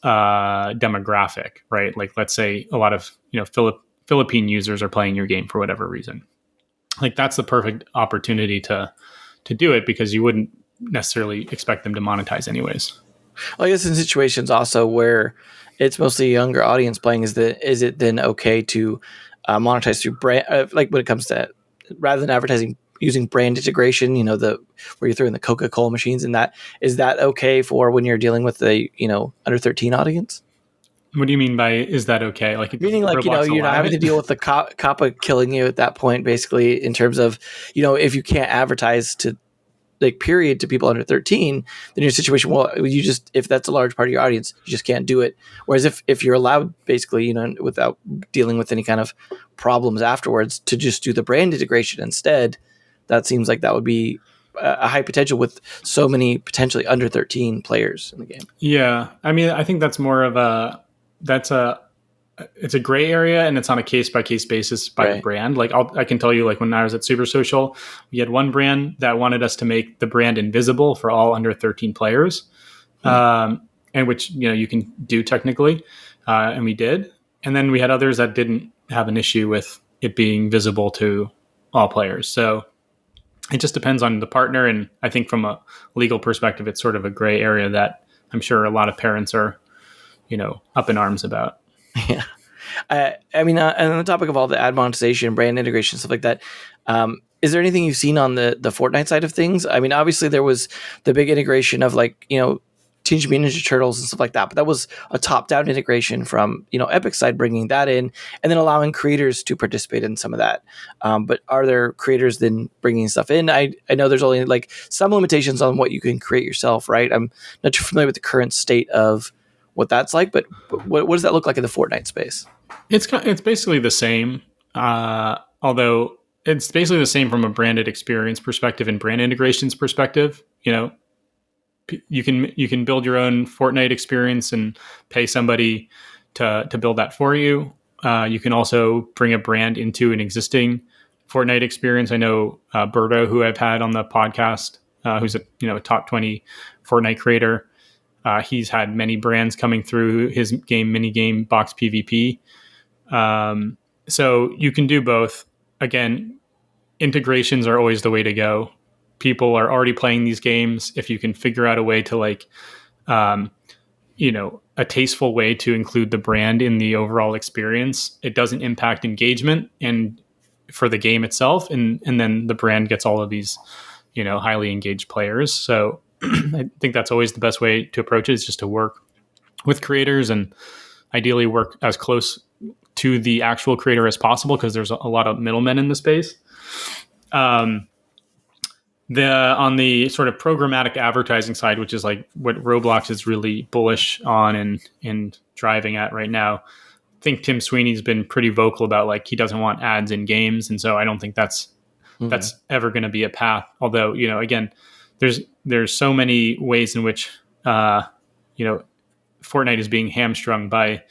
demographic, right? Like let's say a lot of, Philippine users are playing your game for whatever reason. Like that's the perfect opportunity to do it because you wouldn't necessarily expect them to monetize anyways. Well, I guess in situations also where it's mostly a younger audience playing, is it then okay to monetize through brand, like when it comes to rather than advertising using brand integration, where you're throwing the Coca-Cola machines and that, is that okay for when you're dealing with the under 13 audience? What do you mean by is that okay? Like meaning like you're not having to deal with the COPPA killing you at that point, basically, in terms of if you can't advertise to period to people under 13, then you're in a situation, well, you just, if that's a large part of your audience, you just can't do it. Whereas if you're allowed basically, without dealing with any kind of problems afterwards, to just do the brand integration instead, that seems like that would be a high potential with so many potentially under 13 players in the game. Yeah. I mean, I think that's more of it's a gray area and it's on a case-by-case basis by the brand. Like I can tell you, like when I was at Super Social, we had one brand that wanted us to make the brand invisible for all under 13 players, and which, you can do technically, and we did. And then we had others that didn't have an issue with it being visible to all players. So it just depends on the partner. And I think from a legal perspective, it's sort of a gray area that I'm sure a lot of parents are, up in arms about. Yeah. I mean, and on the topic of all the ad monetization, brand integration, stuff like that, is there anything you've seen on the Fortnite side of things? I mean, obviously there was the big integration of Teenage Mutant Ninja Turtles and stuff like that, but that was a top-down integration from, Epic side, bringing that in and then allowing creators to participate in some of that. But are there creators then bringing stuff in? I know there's only some limitations on what you can create yourself, right? I'm not too familiar with the current state of what that's like, but what does that look like in the Fortnite space? It's basically the same, although it's basically the same from a branded experience perspective and brand integrations perspective. You can build your own Fortnite experience and pay somebody to build that for you. You can also bring a brand into an existing Fortnite experience. I know Berto, who I've had on the podcast, who's a top 20 Fortnite creator. He's had many brands coming through his mini game box PvP. So you can do both. Again, integrations are always the way to go. People are already playing these games. If you can figure out a way to a tasteful way to include the brand in the overall experience, it doesn't impact engagement and for the game itself. And then the brand gets all of these, highly engaged players. So I think that's always the best way to approach it, is just to work with creators and ideally work as close to the actual creator as possible, because there's a lot of middlemen in the space. On the sort of programmatic advertising side, which is like what Roblox is really bullish on and driving at right now, I think Tim Sweeney's been pretty vocal about like he doesn't want ads in games, and so I don't think that's ever going to be a path. Although, again, there's so many ways in which Fortnite is being hamstrung by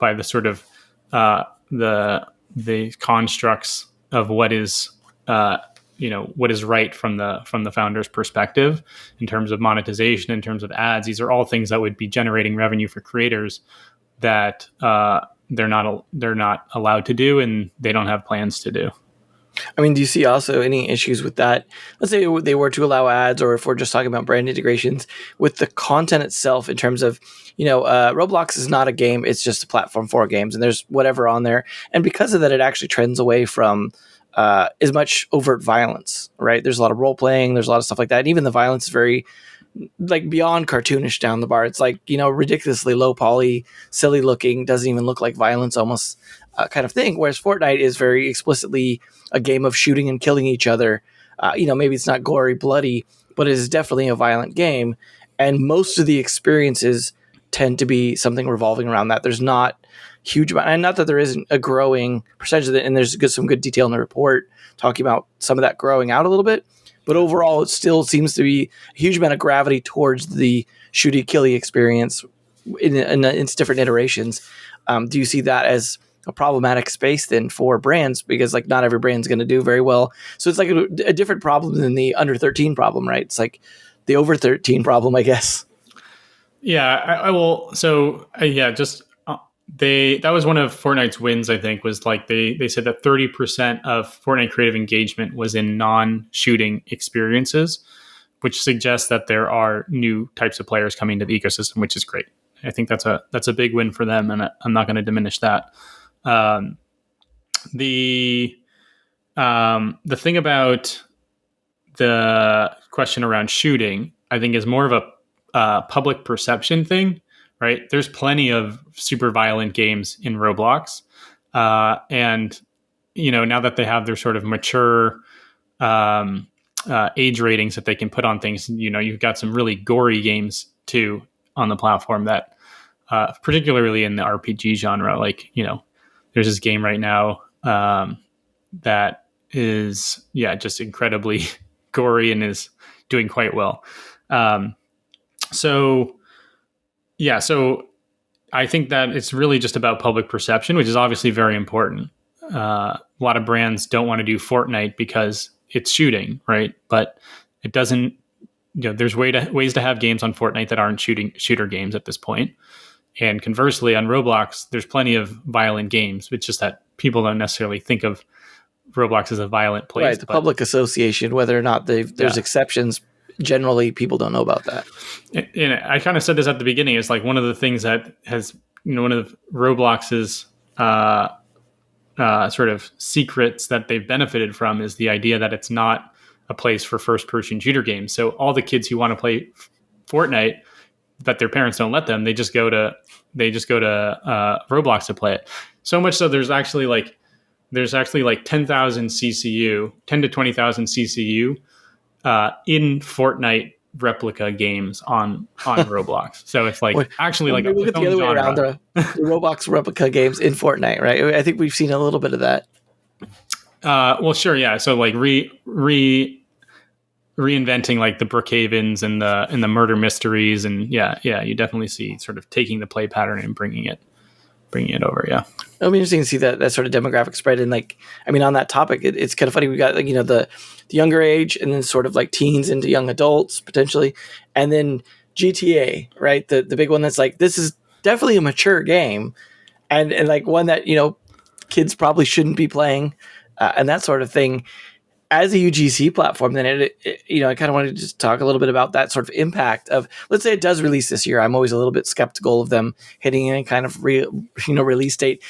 the sort of the constructs of what is what is right from the founder's perspective in terms of monetization, in terms of ads. These are all things that would be generating revenue for creators that they're not allowed to do, and they don't have plans to do. I mean, do you see also any issues with that? Let's say they were to allow ads, or if we're just talking about brand integrations with the content itself, in terms of, Roblox is not a game. It's just a platform for games, and there's whatever on there. And because of that, it actually trends away from as much overt violence, right? There's a lot of role playing. There's a lot of stuff like that. And even the violence is very like beyond cartoonish down the bar. It's like, ridiculously low poly, silly looking, doesn't even look like violence almost kind of thing. Whereas Fortnite is very explicitly a game of shooting and killing each other. Maybe it's not gory, bloody, but it is definitely a violent game. And most of the experiences tend to be something revolving around that. There's not huge amount, and not that there isn't a growing percentage of it, and there's some good detail in the report talking about some of that growing out a little bit. But overall, it still seems to be a huge amount of gravity towards the shooty killy experience in its different iterations. Do you see that as a problematic space then for brands? Because like not every brand's going to do very well. So it's like a different problem than the under 13 problem, right? It's like the over 13 problem, I guess. Yeah, I will. So just that was one of Fortnite's wins, I think, was like they said that 30% of Fortnite creative engagement was in non-shooting experiences, which suggests that there are new types of players coming to the ecosystem, which is great. I think that's a big win for them, and I'm not going to diminish that. The thing about the question around shooting, I think, is more of a public perception thing. Right, there's plenty of super violent games in Roblox, and now that they have their sort of mature age ratings that they can put on things, you've got some really gory games too on the platform that, particularly in the RPG genre, like there's this game right now that is just incredibly gory and is doing quite well. So I think that it's really just about public perception, which is obviously very important. A lot of brands don't want to do Fortnite because it's shooting, right? But it doesn't, there's ways to have games on Fortnite that aren't shooter games at this point. And conversely, on Roblox, there's plenty of violent games. It's just that people don't necessarily think of Roblox as a violent place. Right, the public association, whether or not there's exceptions, generally people don't know about that. And I kind of said this at the beginning. It's like one of the things that has, one of Roblox's sort of secrets that they've benefited from is the idea that it's not a place for first-person shooter games. So all the kids who want to play Fortnite, that their parents don't let them, they just go to Roblox to play it. So much so there's actually like 10,000 CCU, 10 to 20,000 CCU in Fortnite replica games on Roblox. So it's like actually like we'll get the other way around, the Roblox replica games in Fortnite, right? I think we've seen a little bit of that. Well, sure, yeah. So like reinventing like the Brookhavens and the murder mysteries, and yeah, you definitely see sort of taking the play pattern and bringing it over. Yeah, it'll be interesting to see that sort of demographic spread. And like, I mean, on that topic, it's kind of funny. We got like the younger age, and then sort of like teens into young adults potentially, and then GTA, right? The big one that's like, this is definitely a mature game, and like one that kids probably shouldn't be playing, and that sort of thing. As a UGC platform, then I kind of wanted to just talk a little bit about that sort of impact of, let's say it does release this year. I'm always a little bit skeptical of them hitting any kind of release date,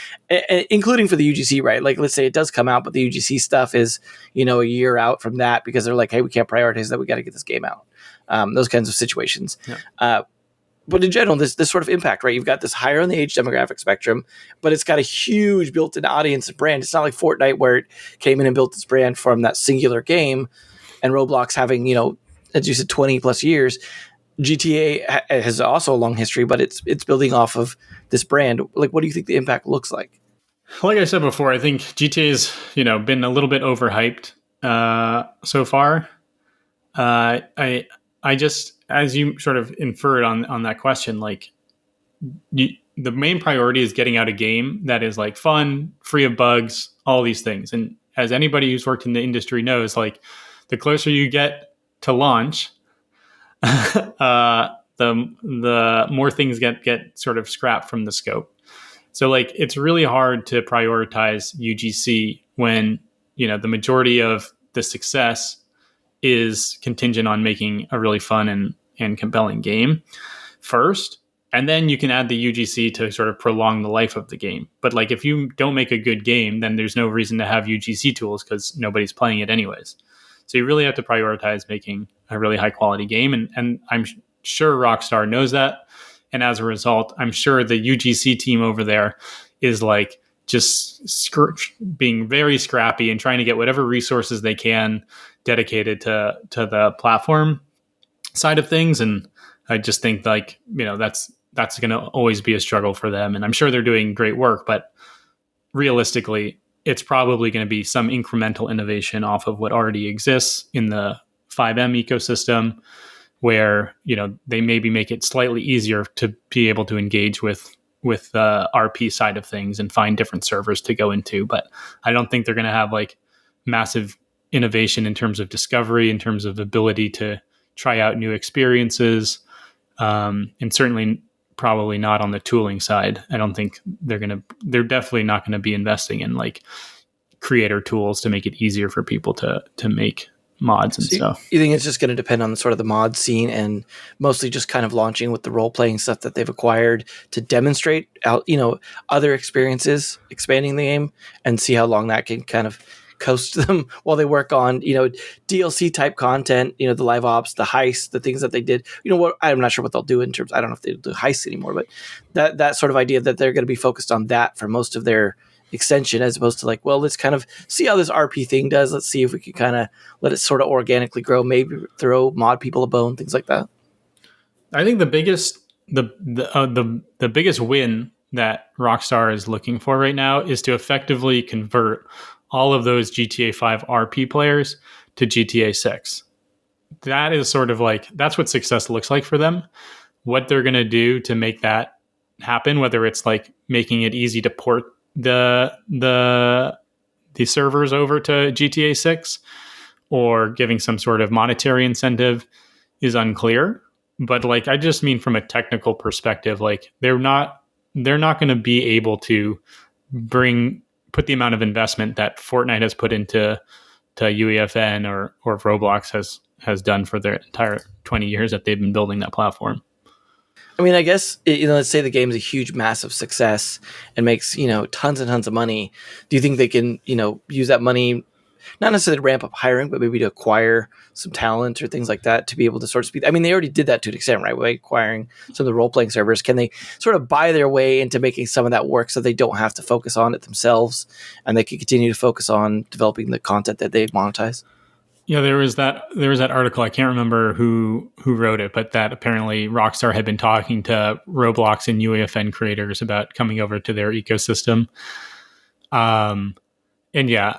including for the UGC, right? Like, let's say it does come out, but the UGC stuff is, a year out from that because they're like, hey, we can't prioritize that. We got to get this game out. those kinds of situations. Yeah. But in general, this sort of impact, right? You've got this higher on the age demographic spectrum, but it's got a huge built-in audience and brand. It's not like Fortnite where it came in and built its brand from that singular game, and Roblox having, as you said, 20 plus years. GTA has also a long history, but it's building off of this brand. Like, what do you think the impact looks like? Like I said before, I think GTA's been a little bit overhyped so far. I just, as you sort of inferred on that question, like the main priority is getting out a game that is like fun, free of bugs, all these things. And as anybody who's worked in the industry knows, like the closer you get to launch, the more things get sort of scrapped from the scope. So like it's really hard to prioritize UGC when the majority of the success is contingent on making a really fun and compelling game first, and then you can add the UGC to sort of prolong the life of the game. But like if you don't make a good game, then there's no reason to have UGC tools because nobody's playing it anyways. So you really have to prioritize making a really high quality game, and I'm sure Rockstar knows that. And as a result, I'm sure the UGC team over there is like just being very scrappy and trying to get whatever resources they can dedicated to the platform side of things. And I just think like, that's going to always be a struggle for them. And I'm sure they're doing great work, but realistically, it's probably going to be some incremental innovation off of what already exists in the 5M ecosystem, where they maybe make it slightly easier to be able to engage with the RP side of things and find different servers to go into. But I don't think they're going to have like massive innovation in terms of discovery, in terms of ability to try out new experiences, and certainly probably not on the tooling side. I don't think they're definitely not going to be investing in like creator tools to make it easier for people to make mods and stuff. You think it's just going to depend on the mod scene and mostly just kind of launching with the role-playing stuff that they've acquired to demonstrate out, other experiences, expanding the game, and see how long that can kind of coast them while they work on, DLC type content, the live ops, the heists, the things that they did. What, I'm not sure what they'll do in terms, I don't know if they do heists anymore, but that sort of idea that they're going to be focused on that for most of their extension, as opposed to like, well, let's kind of see how this RP thing does. Let's see if we can kind of let it sort of organically grow, maybe throw mod people a bone, things like that. I think the biggest win that Rockstar is looking for right now is to effectively convert all of those GTA 5 RP players to GTA 6. That is sort of like, that's what success looks like for them. What they're going to do to make that happen, whether it's like making it easy to port the servers over to GTA 6 or giving some sort of monetary incentive, is unclear. But like, I just mean from a technical perspective, like they're not going to be able to put the amount of investment that Fortnite has put into UEFN or Roblox has done for their entire 20 years that they've been building that platform. I mean, I guess, let's say the game is a huge, massive success and makes, tons and tons of money. Do you think they can, use that money, not necessarily to ramp up hiring, but maybe to acquire some talent or things like that to be able to sort of speed? I mean, they already did that to an extent, right? By acquiring some of the role-playing servers. Can they sort of buy their way into making some of that work so they don't have to focus on it themselves and they can continue to focus on developing the content that they monetize? Yeah, there was that article. I can't remember who wrote it, but that apparently Rockstar had been talking to Roblox and UEFN creators about coming over to their ecosystem. And yeah,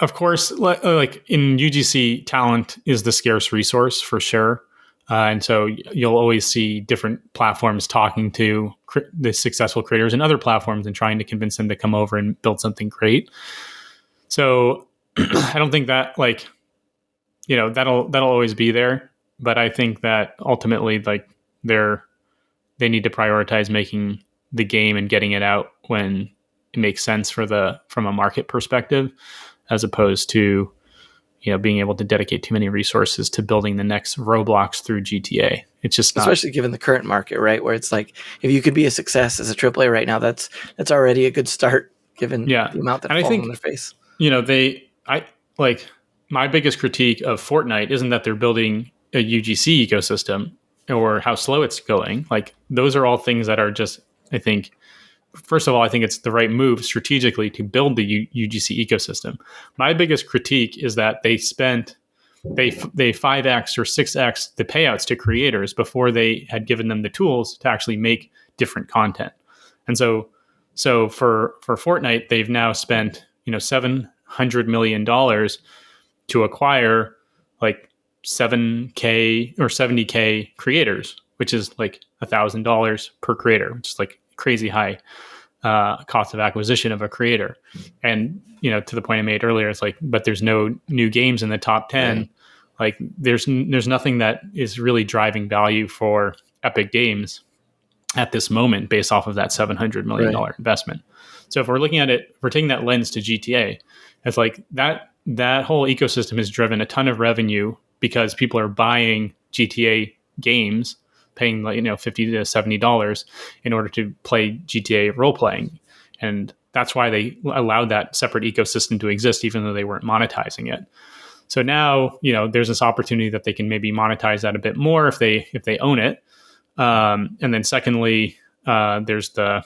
of course, like in UGC, talent is the scarce resource for sure. And so you'll always see different platforms talking to the successful creators and other platforms and trying to convince them to come over and build something great. So I don't think that like, that'll always be there, but I think that ultimately, like they need to prioritize making the game and getting it out when it makes sense from a market perspective, as opposed to being able to dedicate too many resources to building the next Roblox through GTA. It's just especially given the current market, right? Where it's like, if you could be a success as a AAA right now, that's already a good start given the amount that falls on their face. My biggest critique of Fortnite isn't that they're building a UGC ecosystem or how slow it's going. Like those are all things that are just, I think, first of all, I think it's the right move strategically to build the UGC ecosystem. My biggest critique is that they 5x or 6x the payouts to creators before they had given them the tools to actually make different content. And so for Fortnite, they've now spent $700 million to acquire like 7K or 70K creators, which is like $1,000 per creator, which is like crazy high cost of acquisition of a creator. And to the point I made earlier, it's like, but there's no new games in the top 10. Right. Like there's nothing that is really driving value for Epic Games at this moment based off of that $700 million investment. So if we're looking at it, we're taking that lens to GTA. It's like that whole ecosystem has driven a ton of revenue because people are buying GTA games, paying $50 to $70 in order to play GTA role playing. And that's why they allowed that separate ecosystem to exist, even though they weren't monetizing it. So now, there's this opportunity that they can maybe monetize that a bit more if they own it. And then secondly, there's the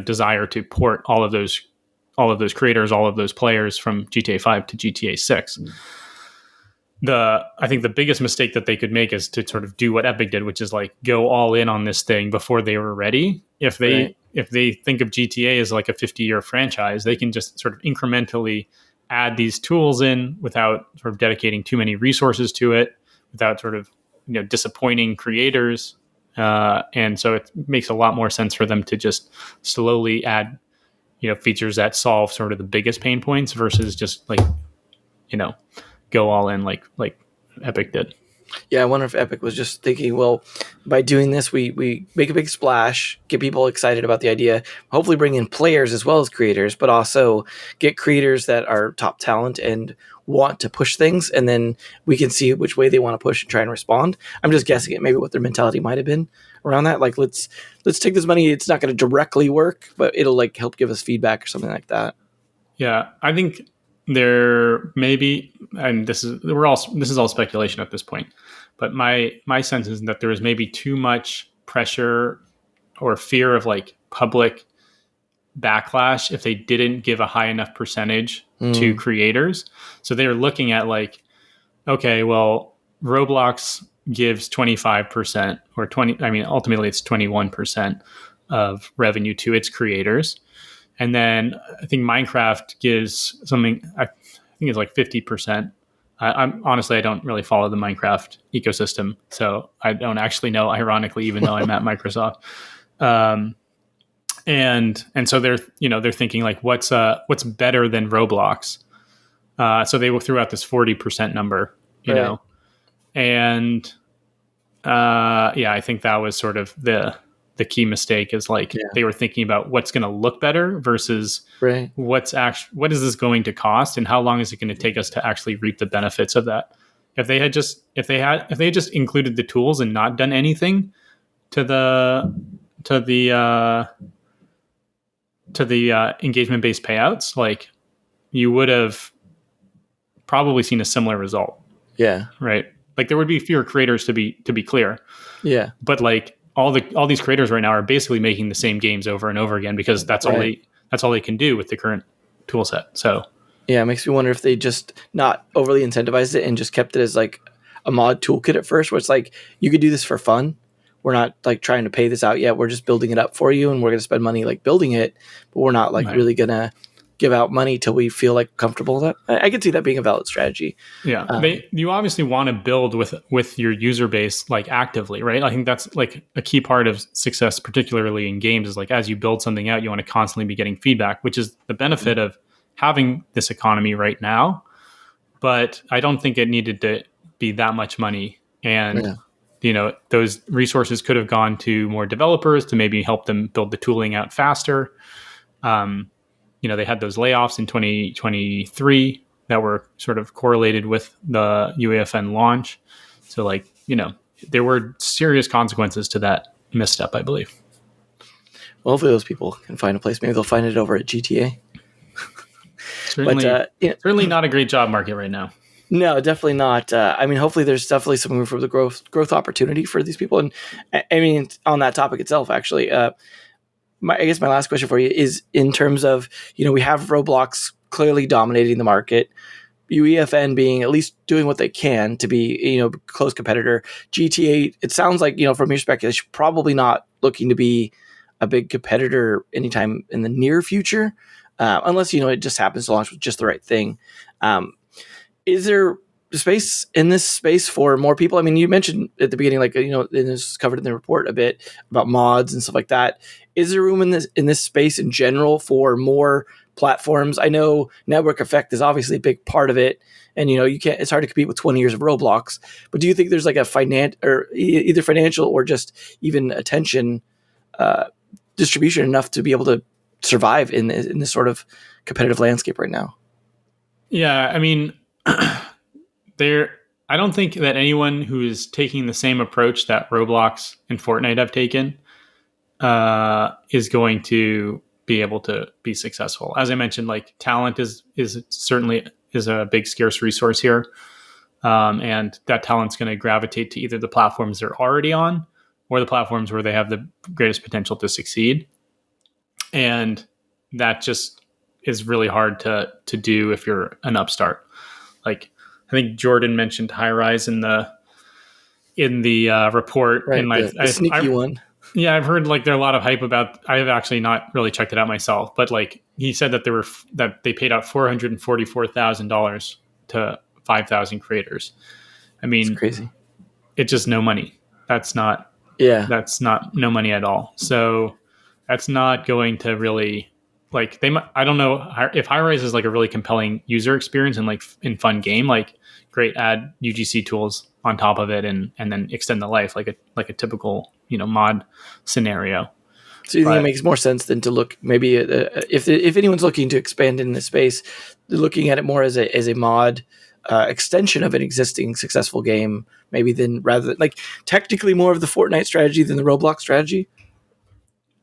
desire to port all of those creators, all of those players from GTA 5 to GTA 6. I think the biggest mistake that they could make is to sort of do what Epic did, which is like go all in on this thing before they were ready. If they think of GTA as like a 50-year franchise, they can just sort of incrementally add these tools in without sort of dedicating too many resources to it, without sort of disappointing creators. And so it makes a lot more sense for them to just slowly add features that solve sort of the biggest pain points versus just like go all in like Epic did. Yeah, I wonder if Epic was just thinking, well, by doing this, we make a big splash, get people excited about the idea, hopefully bring in players as well as creators, but also get creators that are top talent and want to push things, and then we can see which way they want to push and try and respond. I'm just guessing it, maybe what their mentality might have been around that. Like, let's take this money. It's not going to directly work, but it'll like help give us feedback or something like that. Yeah, I think there may be, and this is all speculation at this point, but my sense is that there is maybe too much pressure or fear of like public backlash if they didn't give a high enough percentage to creators. So they're looking at like, okay, well, Roblox gives 25% or ultimately it's 21% of revenue to its creators. And then I think Minecraft gives something, I think it's like 50%. I don't really follow the Minecraft ecosystem, so I don't actually know, ironically, even though I'm at Microsoft. And so they're thinking like, what's better than Roblox? So they threw out this 40% number, you know, and I think that was sort of the key mistake is like they were thinking about what's going to look better versus what is this going to cost and how long is it going to take us to actually reap the benefits of that. If they had just included the tools and not done anything to the engagement based payouts, like you would have probably seen a similar result. Yeah. Right. Like there would be fewer creators to be clear. Yeah. But like all these creators right now are basically making the same games over and over again because that's all they can do with the current tool set. So yeah, it makes me wonder if they just not overly incentivized it and just kept it as like a mod toolkit at first, where it's like you could do this for fun. We're not like trying to pay this out yet. We're just building it up for you, and we're going to spend money like building it, but we're not like really going to give out money till we feel like comfortable with that. I could see that being a valid strategy. Yeah. You obviously want to build with your user base, like actively, right? I think that's like a key part of success, particularly in games, is like, as you build something out, you want to constantly be getting feedback, which is the benefit of having this economy right now. But I don't think it needed to be that much money. And, those resources could have gone to more developers to maybe help them build the tooling out faster. They had those layoffs in 2023 that were sort of correlated with the UAFN launch. So there were serious consequences to that misstep, I believe. Well, hopefully those people can find a place. Maybe they'll find it over at GTA. Certainly not a great job market right now. No, definitely not. I mean, hopefully there's definitely some room for the growth opportunity for these people. And I mean, on that topic itself, actually, I guess my last question for you is in terms of, we have Roblox clearly dominating the market, UEFN being at least doing what they can to be, close competitor. GTA, it sounds like, from your speculation, probably not looking to be a big competitor anytime in the near future, unless, it just happens to launch with just the right thing. Is there space in this space for more people? I mean, you mentioned at the beginning, like, and this is covered in the report a bit about mods and stuff like that. Is there room in this space in general for more platforms? I know network effect is obviously a big part of it, and it's hard to compete with 20 years of Roblox. But do you think there's like a either financial or just even attention distribution enough to be able to survive in this sort of competitive landscape right now? Yeah, I mean, I don't think that anyone who is taking the same approach that Roblox and Fortnite have taken is going to be able to be successful. As I mentioned, like, talent is certainly a big scarce resource here, and that talent's going to gravitate to either the platforms they're already on or the platforms where they have the greatest potential to succeed, and that just is really hard to do if you're an upstart. Like, I think Jordan mentioned Highrise in the report, right? And The sneaky one. Yeah, I've heard like there are a lot of hype about. I've actually not really checked it out myself, but like he said that they paid out $444,000 to 5,000 creators. I mean, it's crazy. It's just no money. That's not no money at all. So that's not going to really, like, I don't know if Highrise is like a really compelling user experience and like in fun game, like great, add UGC tools on top of it and then extend the life like a typical mod scenario. So you think it makes more sense than to look maybe if anyone's looking to expand in this space, they're looking at it more as a mod extension of an existing successful game, maybe rather than like technically more of the Fortnite strategy than the Roblox strategy.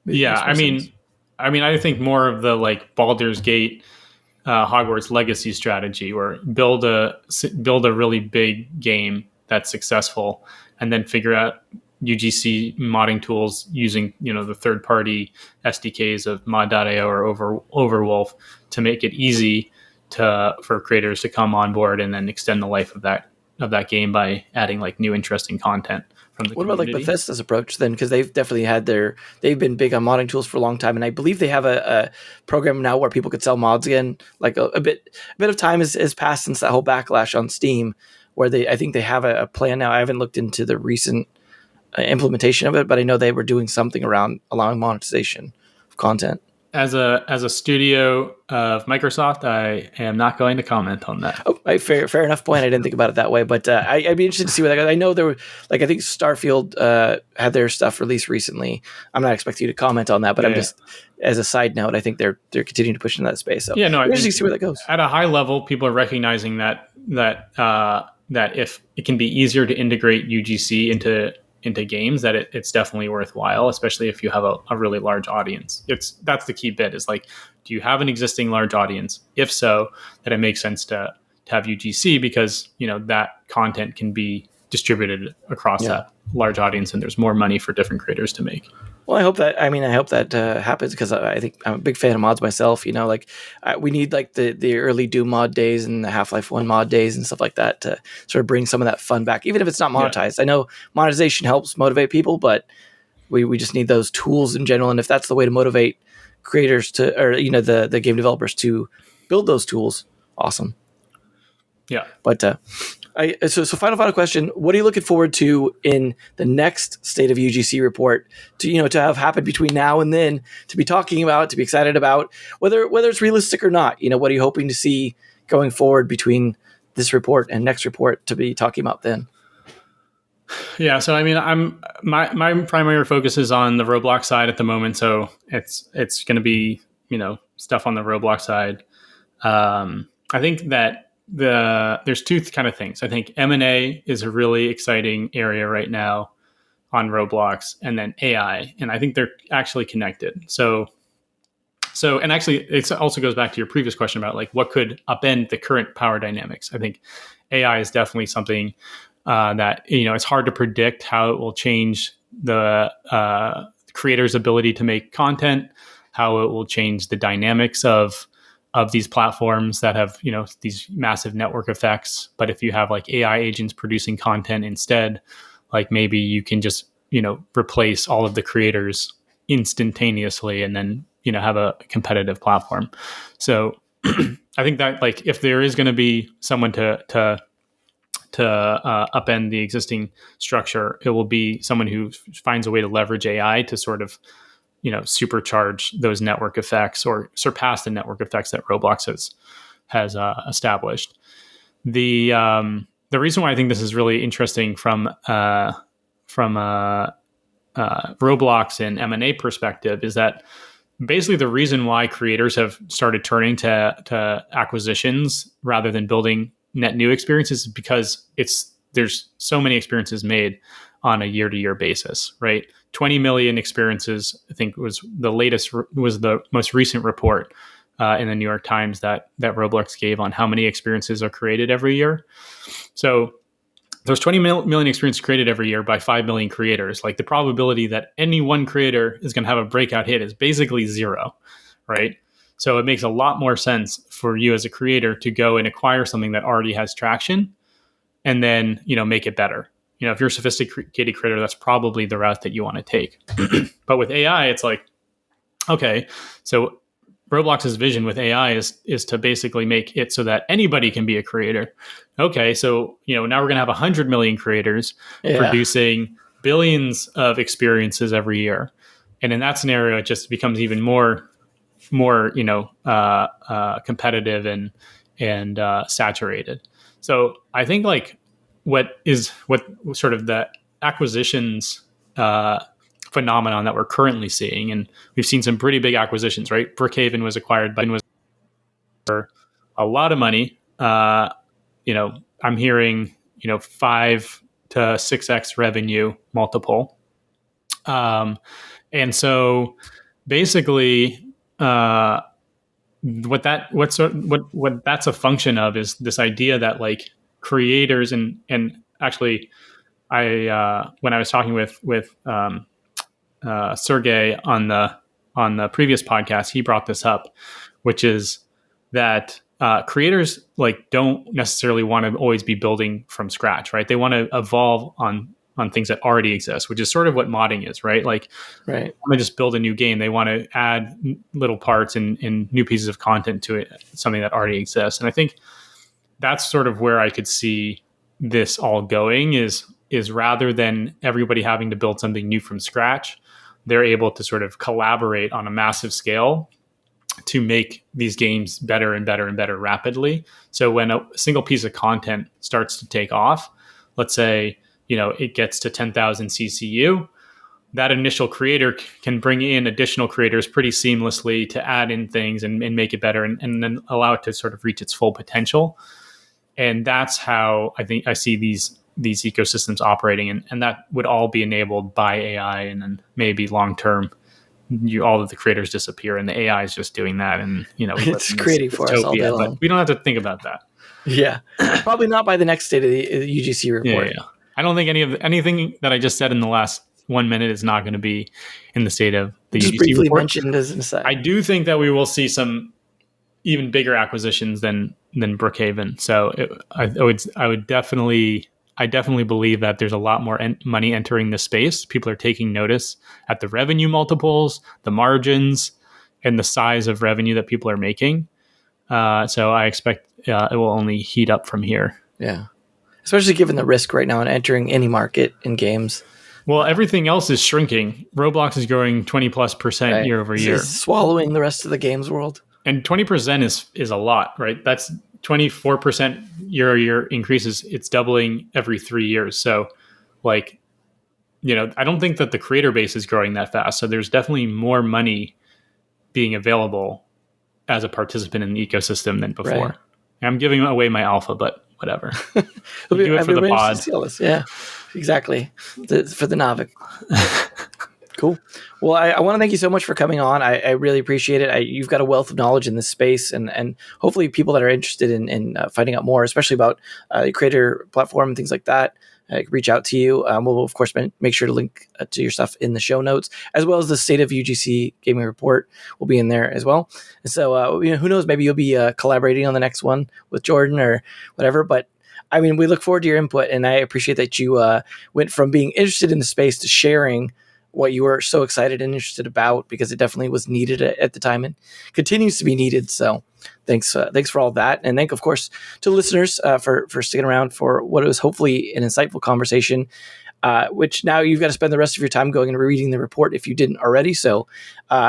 Maybe I think more of the like Baldur's Gate, Hogwarts Legacy strategy, where build a really big game that's successful, and then figure out UGC modding tools using the third party SDKs of mod.io or Overwolf to make it easy for creators to come on board and then extend the life of that game by adding like new interesting content from the community. What about like Bethesda's approach then? Because they've definitely they've been big on modding tools for a long time, and I believe they have a program now where people could sell mods again. Like a bit of time has passed since that whole backlash on Steam, where I think they have a plan now. I haven't looked into the recent implementation of it, but I know they were doing something around allowing monetization of content. As a studio of Microsoft, I am not going to comment on that. Oh, fair enough point. I didn't think about it that way, but I'd be interested to see where that goes. I know there were, like, I think Starfield had their stuff released recently. I'm not expecting you to comment on that, but just as a side note, I think they're continuing to push in that space. So I'm interested to see where that goes. At a high level, people are recognizing that if it can be easier to integrate UGC into games, that it's definitely worthwhile, especially if you have a really large audience. That's the key bit, is like, do you have an existing large audience? If so, then it makes sense to have UGC, because that content can be distributed across that large audience, and there's more money for different creators to make. Well, I hope that happens, because I think I'm a big fan of mods myself. We need like the early Doom mod days and the Half-Life 1 mod days and stuff like that to sort of bring some of that fun back, even if it's not monetized. I know monetization helps motivate people, but we just need those tools in general. And if that's the way to motivate creators the game developers to build those tools, awesome. Yeah. But so final question. What are you looking forward to in the next State of UGC report to have happen between now and then, to be talking about, to be excited about, whether it's realistic or not? What are you hoping to see going forward between this report and next report to be talking about then? Yeah, so I mean, my primary focus is on the Roblox side at the moment, so it's going to be stuff on the Roblox side. I think that there's two kind of things. I think M&A is a really exciting area right now on Roblox, and then AI, and I think they're actually connected. So So, and actually, it also goes back to your previous question about like what could upend the current power dynamics. I think AI is definitely something that it's hard to predict how it will change the creator's ability to make content, how it will change the dynamics of these platforms that have these massive network effects. But if you have like AI agents producing content instead, like maybe you can just replace all of the creators instantaneously and then have a competitive platform. So I think that like if there is going to be someone to upend the existing structure, it will be someone who finds a way to leverage AI to sort of supercharge those network effects or surpass the network effects that Roblox has established. The reason why I think this is really interesting from Roblox and M&A perspective is that basically the reason why creators have started turning to acquisitions rather than building net new experiences is because there's so many experiences made on a year-to-year basis, right? 20 million experiences, I think was the most recent report in the New York Times that Roblox gave on how many experiences are created every year. So there's 20 million experiences created every year by 5 million creators. Like the probability that any one creator is going to have a breakout hit is basically zero, right? So it makes a lot more sense for you as a creator to go and acquire something that already has traction and then, make it better. If you're a sophisticated creator, that's probably the route that you want to take. But with AI, it's like, okay, so Roblox's vision with AI is to basically make it so that anybody can be a creator. Okay, so now we're going to have 100 million creators producing billions of experiences every year, and in that scenario, it just becomes even more competitive and saturated. So I think like what sort of the acquisitions phenomenon that we're currently seeing, and we've seen some pretty big acquisitions, right? Brookhaven was acquired for a lot of money. I'm hearing 5 to 6x revenue multiple, and so basically, what that's a function of is this idea that like creators and actually I when I was talking with Sergey on the previous podcast, he brought this up, which is that creators like don't necessarily want to always be building from scratch, right? They want to evolve on things that already exist, which is sort of what modding is, right? Like, right. They want to just build a new game. They want to add little parts and new pieces of content to it, something that already exists. And I think that's sort of where I could see this all going is rather than everybody having to build something new from scratch, they're able to sort of collaborate on a massive scale to make these games better and better and better rapidly. So when a single piece of content starts to take off, let's say, it gets to 10,000 CCU, that initial creator can bring in additional creators pretty seamlessly to add in things and make it better and then allow it to sort of reach its full potential. And that's how I think I see these ecosystems operating. And that would all be enabled by AI. And then maybe long-term, all of the creators disappear and the AI is just doing that. And, it's creating for us all day long. But we don't have to think about that. Yeah. Probably not by the next State of the UGC report. Yeah. I don't think anything that I just said in the last 1 minute is not going to be in the State of the just UGC briefly report. Mentioned as an aside. I do think that we will see some even bigger acquisitions than Brookhaven. So I definitely believe that there's a lot more money entering this space. People are taking notice at the revenue multiples, the margins, and the size of revenue that people are making. So I expect it will only heat up from here. Yeah. Especially given the risk right now in entering any market in games. Well, everything else is shrinking. Roblox is growing 20+% right. year over year. It's swallowing the rest of the games world. And 20% is a lot, right? That's 24% year-over-year increases. It's doubling every 3 years. So, I don't think that the creator base is growing that fast. So there's definitely more money being available as a participant in the ecosystem than before. Right. I'm giving away my alpha, but whatever. Do it for the pod. Yeah, exactly. For the Naavik. Cool. Well, I want to thank you so much for coming on. I really appreciate it. You've got a wealth of knowledge in this space, and hopefully people that are interested in finding out more, especially about the creator platform and things like that, reach out to you. We'll, of course, make sure to link to your stuff in the show notes, as well as the State of UGC Gaming report will be in there as well. So, who knows, maybe you'll be collaborating on the next one with Jordan or whatever, but I mean, we look forward to your input, and I appreciate that you went from being interested in the space to sharing what you were so excited and interested about, because it definitely was needed at the time and continues to be needed. So thanks for all that. And of course, to listeners for sticking around for what was hopefully an insightful conversation, which now you've got to spend the rest of your time going and reading the report if you didn't already. So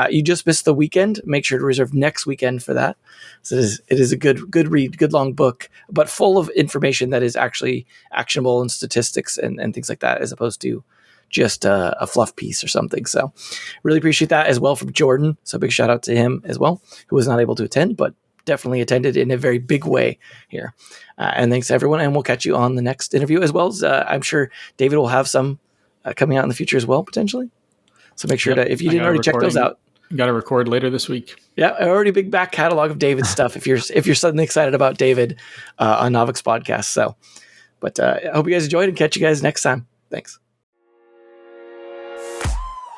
you just missed the weekend. Make sure to reserve next weekend for that. So it is a good read, good long book, but full of information that is actually actionable and statistics and things like that, as opposed to just a fluff piece or something. So really appreciate that as well from Jordan. So big shout out to him as well, who was not able to attend, but definitely attended in a very big way here. And thanks everyone. And we'll catch you on the next interview, as well as I'm sure David will have some coming out in the future as well, potentially. So make sure if you didn't already check those out. Got to record later this week. Yeah, already big back catalog of David's stuff if you're suddenly excited about David on Naavik's podcast. So, but I hope you guys enjoyed, and catch you guys next time. Thanks.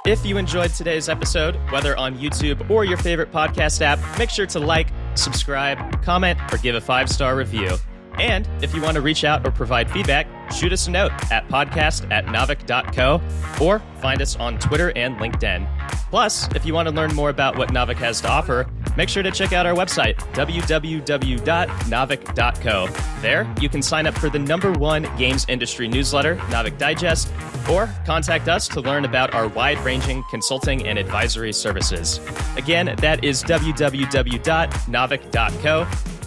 If you enjoyed today's episode, whether on YouTube or your favorite podcast app, make sure to like, subscribe, comment, or give a 5-star review. And if you want to reach out or provide feedback, shoot us a note at podcast@naavik.co or find us on Twitter and LinkedIn. Plus, if you want to learn more about what Naavik has to offer, make sure to check out our website, www.naavik.co. There, you can sign up for the #1 games industry newsletter, Naavik Digest, or contact us to learn about our wide-ranging consulting and advisory services. Again, that is www.naavik.co.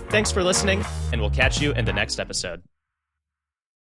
Thanks for listening, and we'll catch you in the next episode.